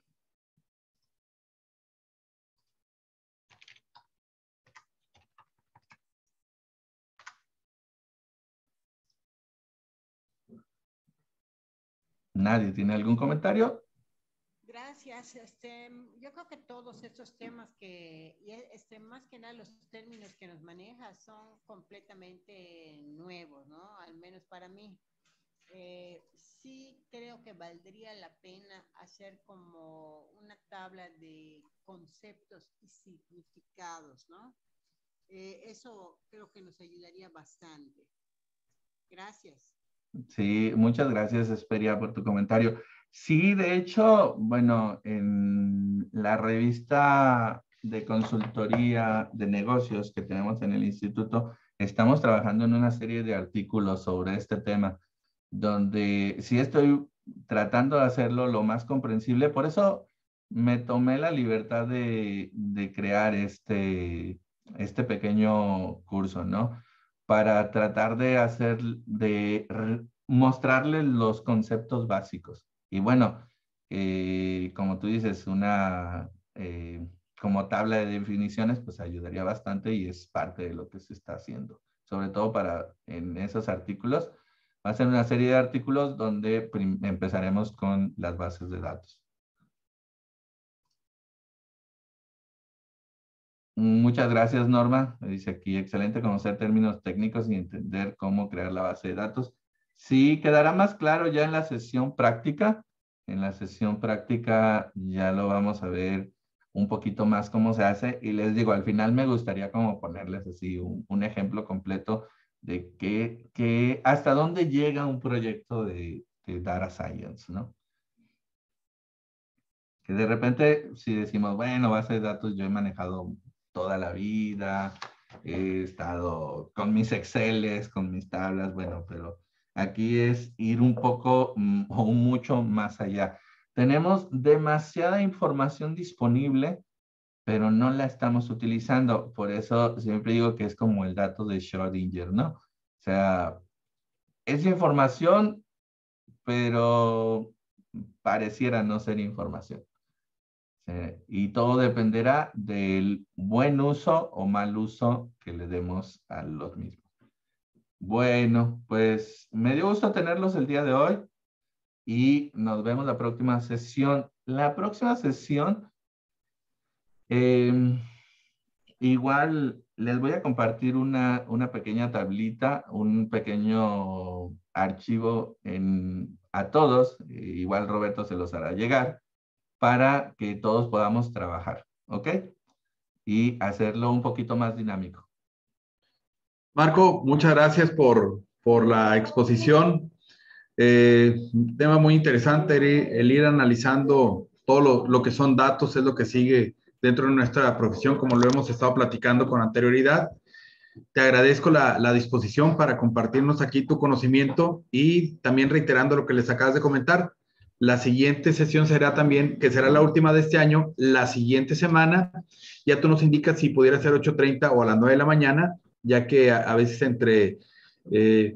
[SPEAKER 1] ¿Nadie tiene algún comentario?
[SPEAKER 3] Gracias. Yo creo que todos estos temas más que nada los términos que nos maneja son completamente nuevos, ¿no? Al menos para mí. Sí creo que valdría la pena hacer como una tabla de conceptos y significados, ¿no? Eso creo que nos ayudaría bastante. Gracias.
[SPEAKER 1] Sí, muchas gracias, Esperia, por tu comentario. Sí, de hecho, bueno, en la revista de consultoría de negocios que tenemos en el instituto, estamos trabajando en una serie de artículos sobre este tema, donde sí estoy tratando de hacerlo lo más comprensible. Por eso me tomé la libertad de crear este pequeño curso, ¿no? Para tratar mostrarles los conceptos básicos. Y bueno, como tú dices, como tabla de definiciones, pues ayudaría bastante y es parte de lo que se está haciendo. Sobre todo en esos artículos, va a ser una serie de artículos donde empezaremos con las bases de datos. Muchas gracias, Norma. Me dice aquí, excelente conocer términos técnicos y entender cómo crear la base de datos. Sí, quedará más claro ya en la sesión práctica. En la sesión práctica ya lo vamos a ver un poquito más cómo se hace. Y les digo, al final me gustaría como ponerles así un ejemplo completo de hasta dónde llega un proyecto de Data Science, ¿no? Que de repente, si decimos, bueno, base de datos, yo he manejado toda la vida, he estado con mis Exceles, con mis tablas, bueno, pero aquí es ir un poco o mucho más allá. Tenemos demasiada información disponible, pero no la estamos utilizando. Por eso siempre digo que es como el dato de Schrödinger, ¿no? O sea, es información, pero pareciera no ser información. Y todo dependerá del buen uso o mal uso que le demos a los mismos. Bueno, pues me dio gusto tenerlos el día de hoy y nos vemos la próxima sesión. La próxima sesión, igual les voy a compartir una pequeña tablita, un pequeño archivo a todos, igual Roberto se los hará llegar, para que todos podamos trabajar, ¿ok? Y hacerlo un poquito más dinámico.
[SPEAKER 2] Marco, muchas gracias por la exposición. Tema muy interesante, el ir analizando todo lo que son datos, es lo que sigue dentro de nuestra profesión, como lo hemos estado platicando con anterioridad. Te agradezco la disposición para compartirnos aquí tu conocimiento y también reiterando lo que les acabas de comentar. La siguiente sesión será también, que será la última de este año, la siguiente semana. Ya tú nos indicas si pudiera ser 8:30 o a las 9 de la mañana, ya que a veces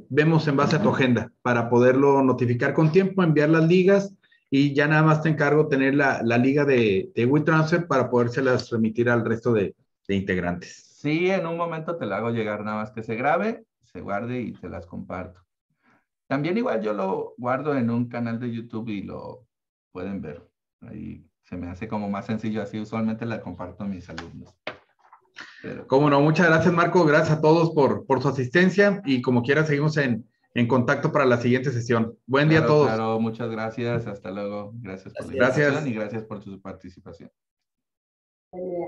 [SPEAKER 2] vemos en base a tu agenda para poderlo notificar con tiempo, enviar las ligas y ya nada más te encargo tener la liga de WeTransfer para podérselas remitir al resto de integrantes.
[SPEAKER 1] Sí, en un momento te la hago llegar, nada más que se grabe, se guarde y te las comparto. También igual yo lo guardo en un canal de YouTube y lo pueden ver. Ahí se me hace como más sencillo, así usualmente la comparto a mis alumnos. Pero...
[SPEAKER 2] Cómo no, muchas gracias Marco, gracias a todos por su asistencia y como quiera seguimos en contacto para la siguiente sesión. Buen día a todos.
[SPEAKER 1] Claro, muchas gracias, hasta luego. Gracias por la invitación y gracias por su participación.
[SPEAKER 6] Buen día.